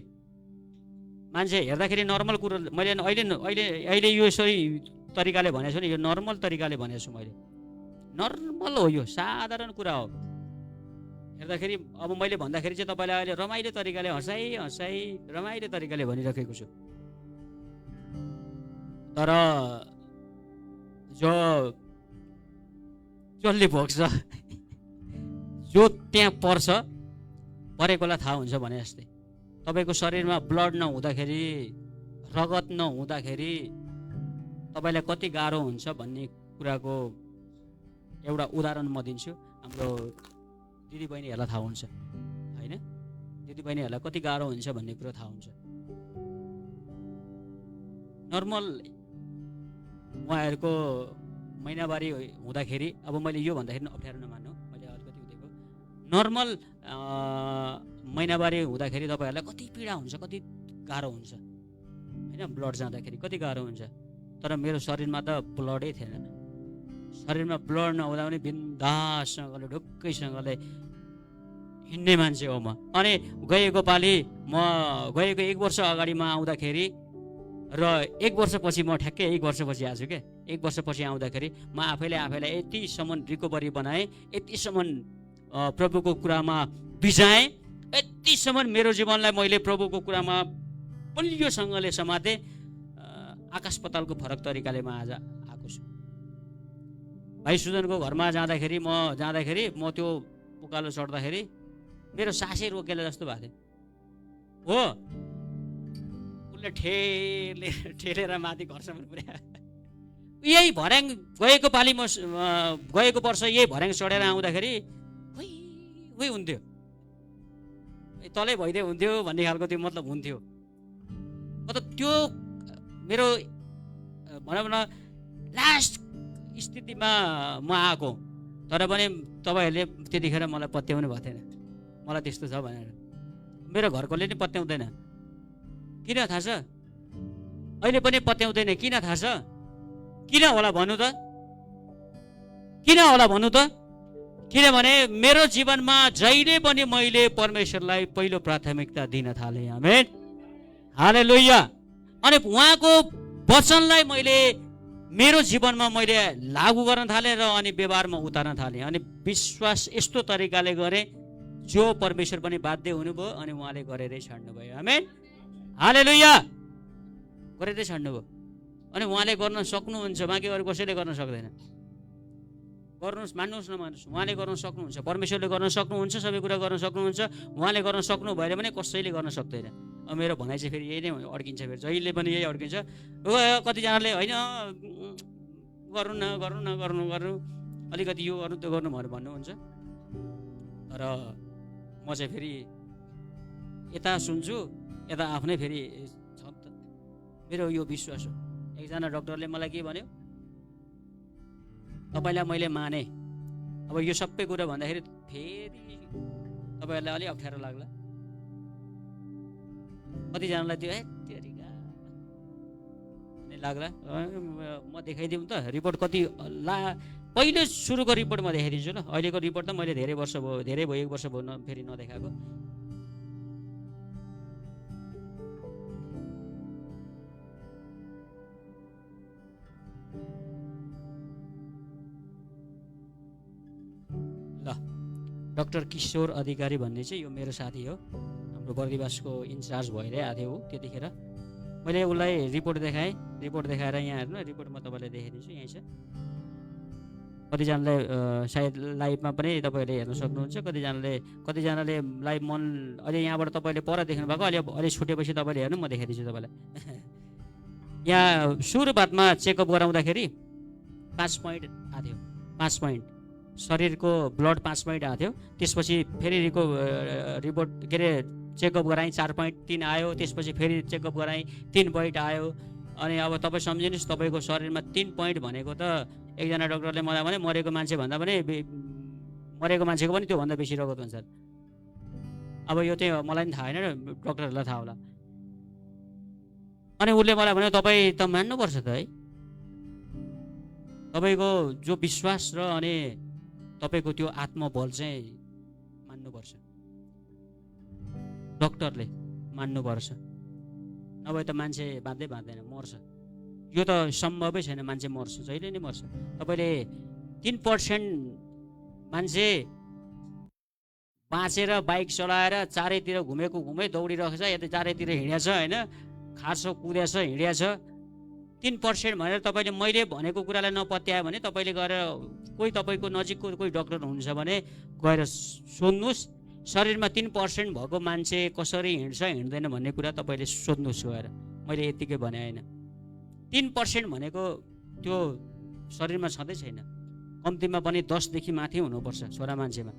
मान्छे हेर्दाखेरि नर्मल कुरो मैले अहिले यो यसरी तरिकाले भनेको छु नि, यो नर्मल तरिकाले भनेको छु मैले, नर्मल हो, यो साधारण कुरा हो। हेर्दाखेरि अब मैले भन्दाखेरि चाहिँ तपाईँलाई अहिले रमाइलो तरिकाले हँसाइ रमाइलो तरिकाले भनिराखेको छु। तर जसले भोग्छ, जो त्यहाँ पर्छ परेकोलाई थाहा हुन्छ भने जस्तै तपाईँको शरीरमा ब्लड नहुँदाखेरि, रगत नहुँदाखेरि तपाईँलाई कति गाह्रो हुन्छ भन्ने कुराको एउटा उदाहरण म दिन्छु। हाम्रो दिदीबहिनीहरूलाई थाहा हुन्छ होइन, दिदीबहिनीहरूलाई कति गाह्रो हुन्छ भन्ने कुरो थाहा हुन्छ। नर्मल उहाँहरूको महिनावारी हुँदाखेरि, अब मैले यो भन्दाखेरि अप्ठ्यारो नमान्नु, मैले अलिकति उठेको, नर्मल महिनावारी हुँदाखेरि तपाईँहरूलाई कति पीडा हुन्छ, कति गाह्रो हुन्छ होइन, ब्लड जाँदाखेरि कति गाह्रो हुन्छ। तर मेरो शरीरमा त ब्लडै थिएन, शरीरमा ब्लड नहुँदा पनि बिन्दाससँगले ढुक्कैसँगले हिँड्ने मान्छे हो म। अनि गएको पालि म गएको 1 वर्ष अगाडि म आउँदाखेरि र 1 वर्षपछि म ठ्याक्कै 1 वर्षपछि आएको छु क्या। 1 वर्षपछि आउँदाखेरि म आफैलाई यतिसम्म रिकभरी बनाएँ, यतिसम्म प्रभुको कुरामा भिजाएँ, यतिसम्म मेरो जीवनलाई मैले प्रभुको कुरामा बलियोसँगले समातेँ। आकाश पतालको फरक तरिकाले म आज आएको छु। भाइ सुजनको घरमा जाँदाखेरि म त्यो उकालो चढ्दाखेरि मेरो सासै रोकेला जस्तो भएको थियो हो। उसले ठेलेर माथि घरसम्म पुर्यायो। यही भर्याङ गएको पालि म गएको वर्ष यही भर्याङ चढेर आउँदाखेरि उही हुन्थ्यो, तलै भइदियो हुन्थ्यो भन्ने खालको त्यो मतलब हुन्थ्यो। मतलब त्यो मेरो भनौँ न लास्ट स्थितिमा म आएको। तर पनि तपाईँहरूले त्यतिखेर मलाई पत्याउनु भएको थिएन, मलाई त्यस्तो छ भनेर। मेरो घरकोले नि पत्याउँदैन, किन थाहा छ? अहिले पनि पत्याउँदैन, किन थाहा छ? किन होला भन्नु त? किन होला भन्नु त? किनभने मेरो जीवनमा जहिले पनि मैले परमेश्वरलाई पहिलो प्राथमिकता दिन थालेँ। आमेन, हालेलुया। अनि उहाँको वचनलाई मैले मेरो जीवनमा मैले लागू गर्न थालेँ र अनि व्यवहारमा उतार्न थालेँ। अनि विश्वास यस्तो तरिकाले गरेँ जो परमेश्वर पनि बाध्य हुनुभयो अनि उहाँले गरेरै छाड्नुभयो। आमेन, हालेलुया, गरेरै छाड्नुभयो। अनि उहाँले गर्न सक्नुहुन्छ, बाँकी अरू कसैले गर्न सक्दैन। गर्नुहोस्, मान्नुहोस् नमान्नुहोस्, उहाँले गर्न सक्नुहुन्छ, परमेश्वरले गर्न सक्नुहुन्छ, सबै कुरा गर्न सक्नुहुन्छ। उहाँले गर्न सक्नु भएन भने कसैले गर्न सक्दैन। अब मेरो भनाइ चाहिँ फेरि यही नै अड्किन्छ, फेरि जहिले पनि यही अड्किन्छ। कतिजनाले होइन गर्नु अलिकति यो गर्नु त्यो गर्नु भन्नुहुन्छ। तर म चाहिँ फेरि यता सुन्छु, यता आफ्नै फेरि छ नि त। मेरो यो विश्वास हो। एकजना डक्टरले मलाई के भन्यो, तपाईँलाई मैले माने, अब यो सबै कुरा भन्दाखेरि फेरि तपाईँहरूलाई अलिक अप्ठ्यारो लाग्ला। कतिजनालाई त्यो लाग्ला। म देखाइदिउँ त रिपोर्ट कति पहिले सुरुको रिपोर्ट म देखाइदिन्छु ल। अहिलेको रिपोर्ट त मैले धेरै भयो 1 वर्ष भयो फेरि नदेखाएको। ल, डाक्टर किशोर अधिकारी भन्ने चाहिँ यो मेरो साथी हो, हाम्रो बर्दिवासको इन्चार्ज भइरहेको थियो त्यतिखेर। मैले उसलाई रिपोर्ट देखाएँ, रिपोर्ट देखाएर यहाँ हेर्नु, रिपोर्ट म तपाईँलाई देखाइदिन्छु, यहीँ छ। कतिजनाले सायद लाइभमा पनि तपाईँहरूले हेर्न सक्नुहुन्छ, कतिजनाले लाइभ मन अहिले यहाँबाट तपाईँले पर देख्नु भएको, अलि छुटेपछि तपाईँले हेर्नु, म देखाइदिन्छु तपाईँलाई। यहाँ सुरुवातमा चेकअप गराउँदाखेरि 5 पोइन्ट आएको थियो, 5 पोइन्ट शरीरको ब्लड 5 पोइन्ट आएको थियो। त्यसपछि फेरि रिपोर्ट के अरे चेकअप गराएँ, 4.3 आयो। त्यसपछि फेरि चेकअप गराएँ, 3 पोइन्ट आयो। अनि अब तपाईँ सम्झिनुहोस्, तपाईँको शरीरमा 3 पोइन्ट भनेको त एकजना डक्टरले मलाई भने मरेको मान्छे भन्दा पनि मरेको मान्छेको पनि त्योभन्दा बेसी रगत हुन्छ। अब यो चाहिँ मलाई पनि थाहा होइन, डक्टरहरूलाई थाहा होला। अनि उसले मलाई भन्यो तपाईँ त मान्नुपर्छ त है, तपाईँको जो विश्वास र अनि तपाईँको त्यो आत्मबल चाहिँ मान्नुपर्छ, डक्टरले मान्नुपर्छ, नभए त मान्छे बाँच्दैन, मर्छ। यो त सम्भवै छैन, मान्छे मर्छ, जहिले नै मर्छ। तपाईँले 3% मान्छे बाँचेर बाइक चलाएर चारैतिर घुमै दौडिरहेको छ, यता चारैतिर हिँडेछ होइन, खार्छ कुदेछ हिँडेछ। 3% भनेर तपाईँले मैले भनेको कुरालाई नपत्यायो भने तपाईँले गएर कोही तपाईँको नजिकको कोही डक्टर हुनुहुन्छ भने गएर सोध्नुहोस्, शरीरमा 3% भएको मान्छे कसरी हिँड्छ हिँड्दैन भन्ने कुरा तपाईँले सोध्नुहोस् गएर। मैले यतिकै भने होइन। 3% भनेको त्यो शरीरमा छँदै छैन। कम्तीमा पनि 10 देखि माथि हुनुपर्छ छोरा मान्छेमा,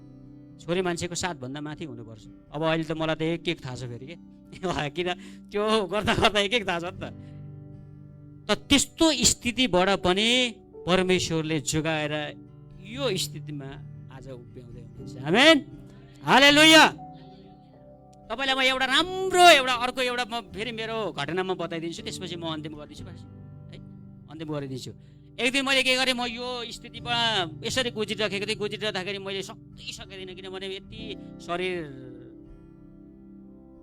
छोरी मान्छेको 7 भन्दा माथि हुनुपर्छ। अब अहिले त मलाई त एक थाहा छ फेरि के किन त्यो गर्दा गर्दा एक थाहा छ नि त। त्यस्तो स्थितिबाट पनि परमेश्वरले जोगाएर यो स्थितिमा आज उभ्याउँदै हुनुहुन्छ। आमेन, हालेलुया। तपाईँलाई म एउटा राम्रो अर्को एउटा म फेरि मेरो घटना म बताइदिन्छु, त्यसपछि म अन्तिम गरिदिन्छु है, अन्तिम गरिदिन्छु। एक दिन मैले के गरेँ, म यो स्थितिमा यसरी गुजिरहेको थिएँ। गुजिरहँदाखेरि मैले सकिनँ, किनभने यति शरीर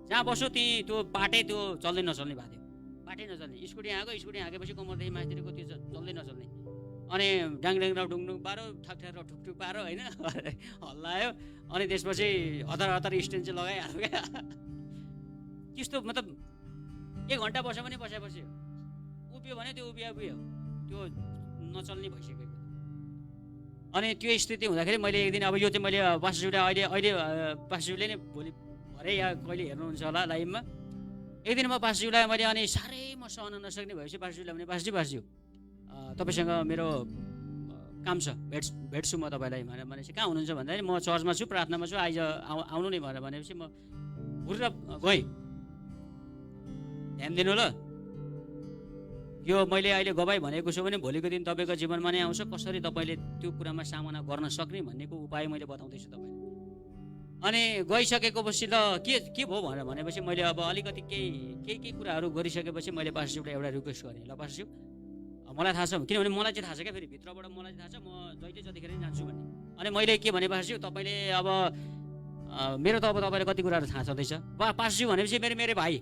जहाँ बस्यो त्यहीँ त्यो पाटै त्यो चल्दै नचल्ने भएको थियो, पाटै नचल्ने। स्कुटी हाँकेपछि कमरदेखि माथिको त्यो चल्दै नचल्ने। अनि डाङडाङ डुङडुङ पारो, ठकठक ठुकठुक पारो होइन, हल्लायो। अनि त्यसपछि हतार स्ट्यान्ड चाहिँ लगाइहाल्यो क्या। त्यस्तो मतलब 1 घन्टा बस्यो भने बस्यो, उभियो भने त्यो उभियो त्यो नचल्ने भइसकेको। अनि त्यो स्थिति हुँदाखेरि मैले एक दिन, अब यो चाहिँ मैले पास्टरज्यूले अहिले पास्टरज्यूले नै भोलि भरे या कहिले हेर्नुहुन्छ होला लाइभमा। एक दिन म पास्टरज्यूलाई मैले अनि साह्रै म सहन नसक्ने भएपछि पास्टरज्यूलाई भने पास्टरज्यू तपाईँसँग मेरो काम छ, भेट्छु म तपाईँलाई भनेपछि कहाँ हुनुहुन्छ भन्दाखेरि म चर्चमा छु, प्रार्थनामा छु, आउनु नै भनेपछि म हुर्र गएँ। ध्यान दिनु ल, यो मैले अहिले गवाई भनेको छु भने भोलिको दिन तपाईँको जीवनमा नै आउँछ। कसरी तपाईँले त्यो कुरामा सामना गर्न सक्ने भन्नेको उपाय मैले बताउँदैछु तपाईँलाई। अनि गइसकेको पछि ल के भयो भनेपछि मैले अब अलिकति केही कुराहरू गरिसकेपछि मैले पास्टरज्यूलाई एउटा रिक्वेस्ट गरेँ। ल पास्टरज्यू, मलाई थाहा छ, किनभने मलाई चाहिँ थाहा छ क्या, फेरि भित्रबाट मलाई थाहा छ म जहिले जतिखेर नै जान्छु भन्ने। अनि मैले के भने पास्टरज्यू, तपाईँले अब मेरो त अब तपाईँलाई कति कुराहरू थाहा छँदैछ। पास्टरज्यू भनेपछि मेरो भाइ,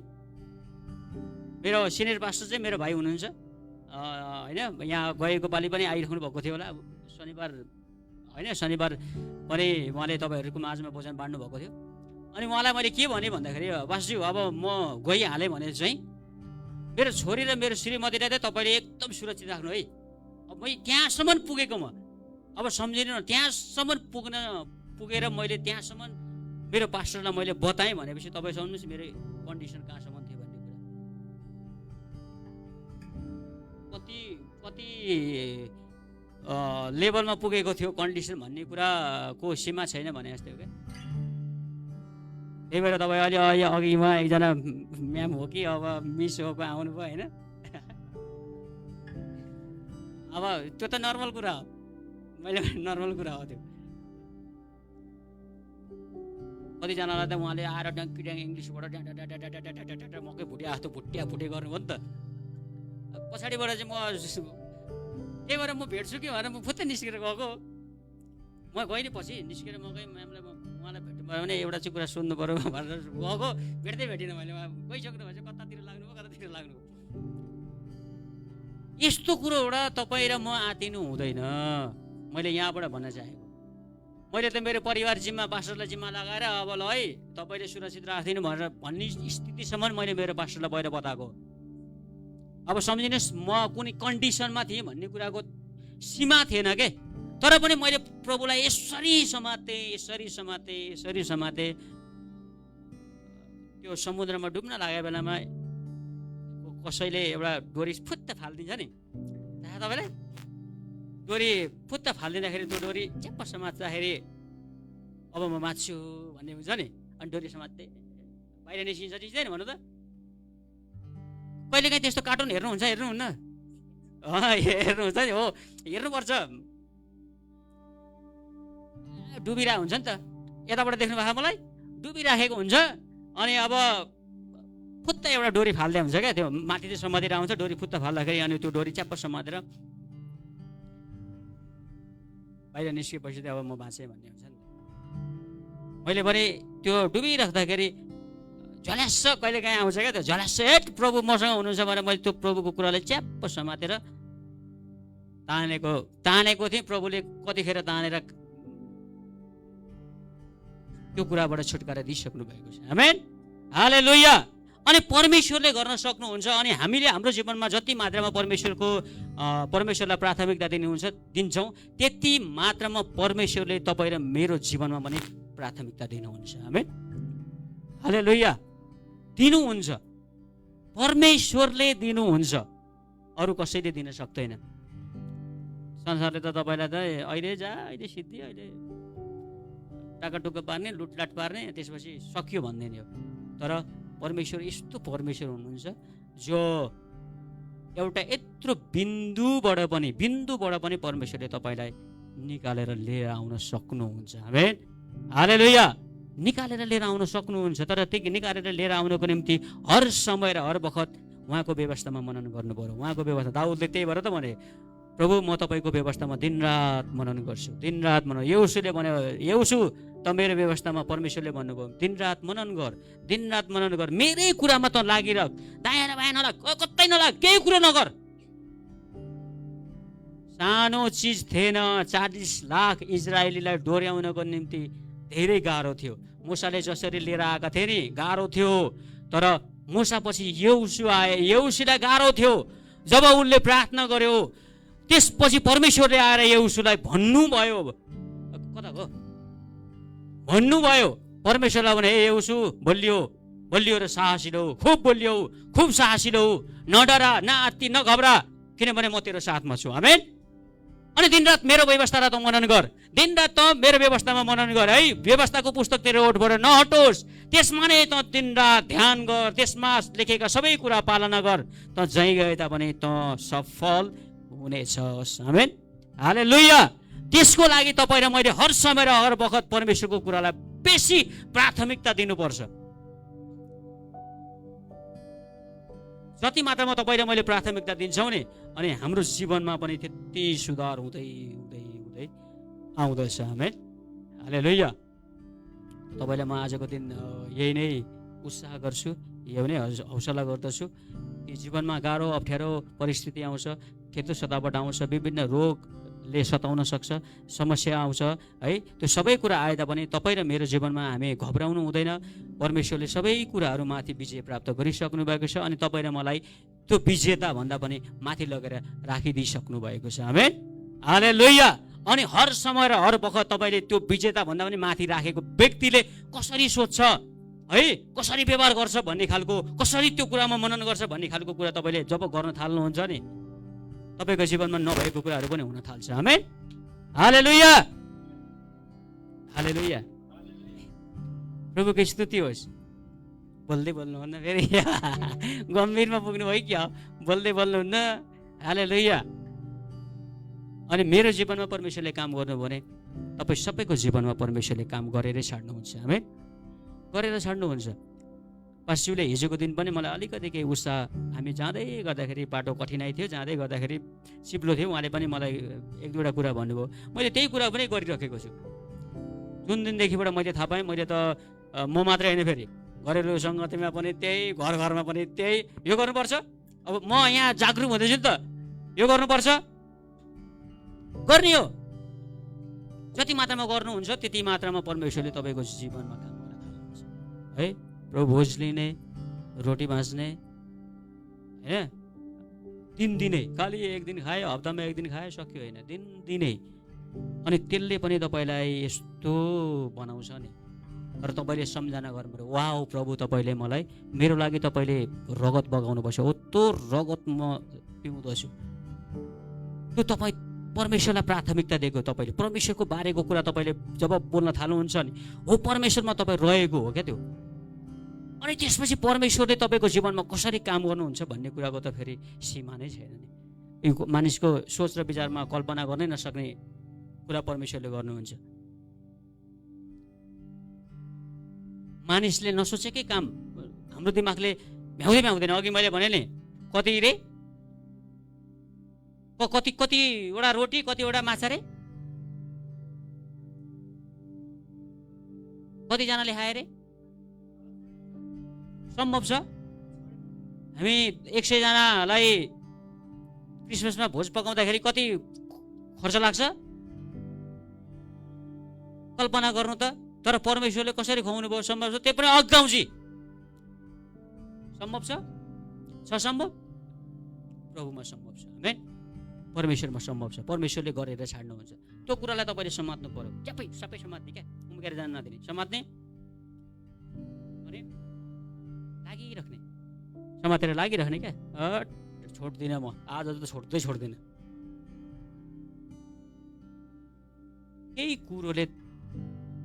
मेरो सिनियर पास्टर चाहिँ मेरो भाइ हुनुहुन्छ होइन। यहाँ गएको पालि पनि आइराख्नु भएको थियो होला, शनिबार होइन, शनिबार पनि उहाँले तपाईँहरूको माझमा भोजन बाँड्नु भएको थियो। अनि उहाँलाई मैले के भने भन्दाखेरि, पास्टरज्यू अब म गइहालेँ भने चाहिँ मेरो छोरी र मेरो श्रीमतीलाई चाहिँ तपाईँले एकदम सुरक्षित राख्नु है। अब मैले त्यहाँसम्म पुगेको म अब सम्झिनु न, त्यहाँसम्म पुगेर मैले त्यहाँसम्म मेरो पास्टरलाई मैले बताएँ भनेपछि तपाईँ सम्झ्नुहोस् मेरो कन्डिसन कहाँसम्म थियो भन्ने कुरा, कति लेभलमा पुगेको थियो कन्डिसन भन्ने कुराको सीमा छैन भने जस्तै हो क्या। त्यही भएर तपाईँ अहिले अघिमा एकजना म्याम हो कि अब मिस हो को आउनुभयो होइन। अब त्यो त नर्मल कुरा हो, मैले नर्मल कुरा हो त्यो। कतिजनालाई त उहाँले आएर ड्याङ इङ्ग्लिसबाट मकै भुटिया जस्तो भुटे गर्नुभयो नि त। पछाडिबाट चाहिँ म त्यही भएर म भेट्छु कि भनेर म फुत्तै निस्केर गएको। म गएँ पछि निस्केर म गएँ म्यामलाई, उहाँलाई भेट्नु भयो भने एउटा चाहिँ कुरा सुन्नु पऱ्यो भनेर गएको। भेटिनँ मैले, गइसक्नु भएपछि कतातिर लाग्नु। यस्तो कुरोबाट तपाईँ र म आतिनु हुँदैन। मैले यहाँबाट भन्न चाहेको, मैले त मेरो परिवार जिम्मा, पास्टरलाई जिम्मा लगाएर अब ल है तपाईँले सुरक्षित राखिदिनु भनेर भन्ने स्थितिसम्म मैले मेरो पास्टरलाई बाहिर बताएको। अब सम्झिनुहोस् म कुनै कन्डिसनमा थिएँ भन्ने कुराको सीमा थिएन के, तर पनि मैले प्रभुलाई यसरी समातेँ। त्यो समुद्रमा डुब्न लागेको बेलामा कसैले एउटा डोरी फुत्त फालिदिन्छ नि, थाहा तपाईँलाई? डोरी फुत्त फालिदिँदाखेरि त्यो डोरी च्याप्प समात्दाखेरि अब म मात्छु भन्ने हुन्छ नि, अनि डोरी समात्दै बाहिर निस्किन्छ निस्किँदैन भन्नु त। कहिलेकाहीँ त्यस्तो कार्टुन हेर्नुहुन्न? हेर्नुहुन्छ नि, हो हेर्नुपर्छ। डुबिरहेको हुन्छ नि त, यताबाट देख्नु भएको मलाई डुबिराखेको हुन्छ। अनि अब फुत्त एउटा डोरी फाल्दै हुन्छ क्या, त्यो माथि चाहिँ समातेर आउँछ, डोरी फुत्त फाल्दाखेरि अनि त्यो डोरी च्याप्प समातेर बाहिर निस्केपछि चाहिँ अब म बाँचेँ भन्ने हुन्छ नि। मैले भने त्यो डुबिराख्दाखेरि झल्यास कहिले काहीँ आउँछ क्या, त्यो झल्यास प्रभु मसँग हुनुहुन्छ भनेर मैले त्यो प्रभुको कुरालाई च्याप्प समातेर तानेको थिएँ। प्रभुले कतिखेर तानेर त्यो कुराबाट छुटकारा दिइसक्नु भएको छ। आमेन, हालेलुया। अनि परमेश्वरले गर्न सक्नुहुन्छ। अनि हामीले हाम्रो जीवनमा जति मात्रामा परमेश्वरलाई प्राथमिकता दिन्छौँ त्यति मात्रामा परमेश्वरले तपाईँ र मेरो जीवनमा पनि प्राथमिकता दिनुहुन्छ। आमेन, हालेलुया। दिनुहुन्छ, परमेश्वरले दिनुहुन्छ, अरू कसैले दिन सक्दैन। संसारले त तपाईँलाई त अहिले जा, अहिले सिद्धि, अहिले टाकाटुक्का पार्ने, लुटलाट पार्ने, त्यसपछि सकियो भन्दैन हो। तर परमेश्वर यस्तो परमेश्वर हुनुहुन्छ जो एउटा यत्रो बिन्दुबाट पनि परमेश्वरले तपाईँलाई निकालेर लिएर आउन सक्नुहुन्छ। आमेन, हालेलुया। निकालेर लिएर आउन सक्नुहुन्छ। तर त्यो निकालेर लिएर आउनको निम्ति हर समय र हर बखत उहाँको व्यवस्थामा मनन गर्नु पर्यो। उहाँको व्यवस्था, दाउदले त्यही भएर त भने, प्रभु म तपाईँको व्यवस्थामा दिनरात मनन गर्छु, दिनरात मनन। यहोशूले भन्यो, यहोशू त मेरो व्यवस्थामा, परमेश्वरले भन्नुभयो दिनरात मनन गर, दिनरात मनन गर, मेरै कुरामा त लागिरह, दायाँ र बायाँ नलाग, कतै नलाग, केही कुरा नगर। सानो चिज थिएन, 40 लाख इजरायलीलाई डोर्याउनको निम्ति धेरै गाह्रो थियो। मूसाले जसरी लिएर आएका थिए नि, गाह्रो थियो। तर मूसा पछि यहोशू आए, यहोशूलाई गाह्रो थियो। जब उनले प्रार्थना गर्यो, त्यसपछि परमेश्वरले आएर यहोशूलाई भन्नुभयो, कता हो भन्नुभयो, परमेश्वरलाई भने, ए यहोशू बलियो, बलियो र साहसिलो, खुब बलियो, खुब साहसिलो, न डरा, न आत्ति, न घबरा, किनभने म तेरो साथमा छु। आमेन। अनि दिनरात मेरो व्यवस्थालाई त मनन गर, दिनरात त मेरो व्यवस्थामा मनन गर है। व्यवस्थाको पुस्तक तेरो ओठबाट नहटोस्, त्यसमा नै त दिनरात ध्यान गर, त्यसमा लेखेका सबै कुरा पालना गर, त जहीँ गए तापनि त सफल हुनेछस्। आमेन, हालेलुया। त्यसको लागि तपाईँ र मैले हर समय र हर बखत परमेश्वरको कुरालाई बेसी प्राथमिकता दिनुपर्छ। जति मात्रामा तपाईँ र मैले प्राथमिकता दिन्छौँ नि, अनि हाम्रो जीवनमा पनि त्यति सुधार हुँदै हुँदै हुँदै आउँदछ। आमेन, हालेलुया। तपाईँलाई म आजको दिन यही नै उत्साह गर्छु, यही नै हौसला गर्दछु कि जीवनमा गाह्रो अप्ठ्यारो परिस्थिति आउँछ, खेतो सतावट आउँछ, विभिन्न रोगले सताउन सक्छ, समस्या आउँछ है। त्यो सबै कुरा आए तापनि तपाईँ र मेरो जीवनमा हामी घबराउनु हुँदैन। परमेश्वरले सबै कुराहरूमाथि विजय प्राप्त गरिसक्नु भएको छ, अनि तपाईँ र मलाई त्यो विजेता भन्दा पनि माथि लगेर राखिदिइसक्नु भएको छ। आमेन, हालेलुया। अनि हर समय र हर बखत तपाईँले त्यो विजेता भन्दा पनि माथि राखेको व्यक्तिले कसरी सोध्छ है, कसरी व्यवहार गर्छ भन्ने खालको, कसरी त्यो कुरामा मनन गर्छ भन्ने खालको कुरा तपाईँले जब गर्न थाल्नुहुन्छ नि, तपाईँको जीवनमा नभएको कुराहरू पनि हुन थाल्छ। आमेन, हालेलुया, हालेलुया। प्रभुको स्तुति होस्। बोल्दै बोल्नुहुन्न, फेरि गम्भीरमा पुग्नु भयो क्या, बोल्दै बोल्नुहुन्न। हालेलुया। अनि मेरो जीवनमा परमेश्वरले काम गर्नुभयो भने तपाईँ सबैको जीवनमा परमेश्वरले काम गरेरै छाड्नुहुन्छ। आमेन, गरेर छाड्नुहुन्छ। पास्टरले हिजोको दिन पनि मलाई अलिकति केही उत्साह, हामी जाँदै गर्दाखेरि बाटो कठिनाइ थियो, जाँदै गर्दाखेरि चिप्लो थियो, उहाँले पनि मलाई एक दुईवटा कुरा भन्नुभयो। मैले त्यही कुरा पनि गरिराखेको छु। जुन दिनदेखिबाट मैले थाहा पाएँ, मैले त म मात्रै होइन, फेरि घरेलु सङ्गतिमा पनि त्यही, घर घरमा पनि त्यही, यो गर्नुपर्छ। अब म यहाँ जागरुक हुँदैछु नि त, यो गर्नुपर्छ, गर्ने हो। जति मात्रामा गर्नुहुन्छ त्यति मात्रामा परमेश्वरले तपाईँको जीवनमा काम गर्न थाल्नुहुन्छ है। प्रभु भोज लिने, रोटी भाँच्ने होइन, दिनदिनै, खालि एक दिन खायो, हप्तामा एक दिन खायो, सक्यो होइन, दिनदिनै। अनि त्यसले पनि तपाईँलाई यस्तो बनाउँछ नि। तर तपाईँले सम्झना गर्नु पऱ्यो, वाह प्रभु तपाईँले मलाई, मेरो लागि तपाईँले रगत बगाउनु पर्छ, हो त्यो रगत म पिउँदछु। त्यो तपाईँ परमेश्वरलाई प्राथमिकता दिएको, तपाईँले परमेश्वरको बारेको कुरा तपाईँले जब बोल्न थाल्नुहुन्छ नि, हो परमेश्वरमा तपाईँ रहेको हो क्या त्यो। अनि त्यसपछि परमेश्वरले तपाईँको जीवनमा कसरी काम गर्नुहुन्छ भन्ने कुराको त फेरि सीमा नै छैन नि। यो मानिसको सोच र विचारमा कल्पना गर्नै नसक्ने कुरा परमेश्वरले गर्नुहुन्छ। मानिसले नसोचेकै काम हाम्रो दिमागले भ्याउँदैन। अघि मैले भने नि, कति रे, कतिवटा रोटी, कतिवटा माछा रे, कतिजनाले खाए रे, सम्भव छ। हामी 100 जनालाई क्रिसमसमा भोज पकाउँदाखेरि कति खर्च लाग्छ कल्पना गर्नु त। तर परमेश्वरले कसरी खुवाउनु भयो, सम्भव छ। त्यो पनि अग्गाउँची सम्भव छ सम्भव, प्रभुमा सम्भव छ। आमेन, परमेश्वरमा सम्भव छ। परमेश्वरले गरेर छाड्नुहुन्छ। त्यो कुरालाई तपाईँले समात्नु पर्यो, सबै समात्ने क्या। टेकेर जान नदिने, समात्ने अनि लागिराख्ने, समातेर लागिराख्ने क्या। छोड्दिनँ म, आज त छोड्दिनँ। केही कुरोले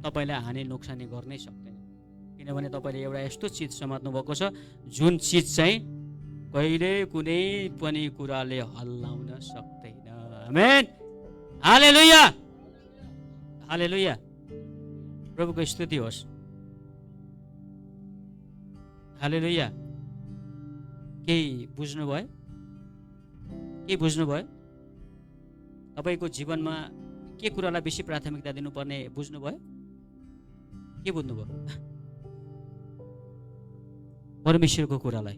तपाईँलाई हानि नोक्सानी गर्नै सक्दैन, किनभने तपाईँले एउटा यस्तो चिज समात्नु भएको छ जुन चिज चाहिँ कहिले कुनै पनि कुराले हल्लाउन सक्दैन। आमेन, हालेलुया, हालेलुया, प्रभुको स्तुति होस्, हालेलुया। केही बुझ्नुभयो? के बुझ्नुभयो? तपाईँको जीवनमा के कुरालाई बेसी प्राथमिकता दिनुपर्ने बुझ्नुभयो? के बुझ्नुभयो? परमेश्वरको कुरालाई,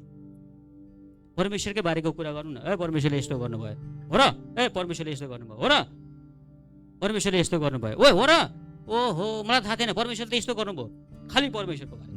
परमेश्वरकै बारेको कुरा गर्नु न। परमेश्वरले यस्तो गर्नुभयो हो र, परमेश्वरले यस्तो गर्नुभयो हो र, परमेश्वरले यस्तो गर्नुभयो, ओ हो र, ओहो मलाई थाहा थिएन, परमेश्वरले यस्तो गर्नुभयो। खालि परमेश्वरको बारे।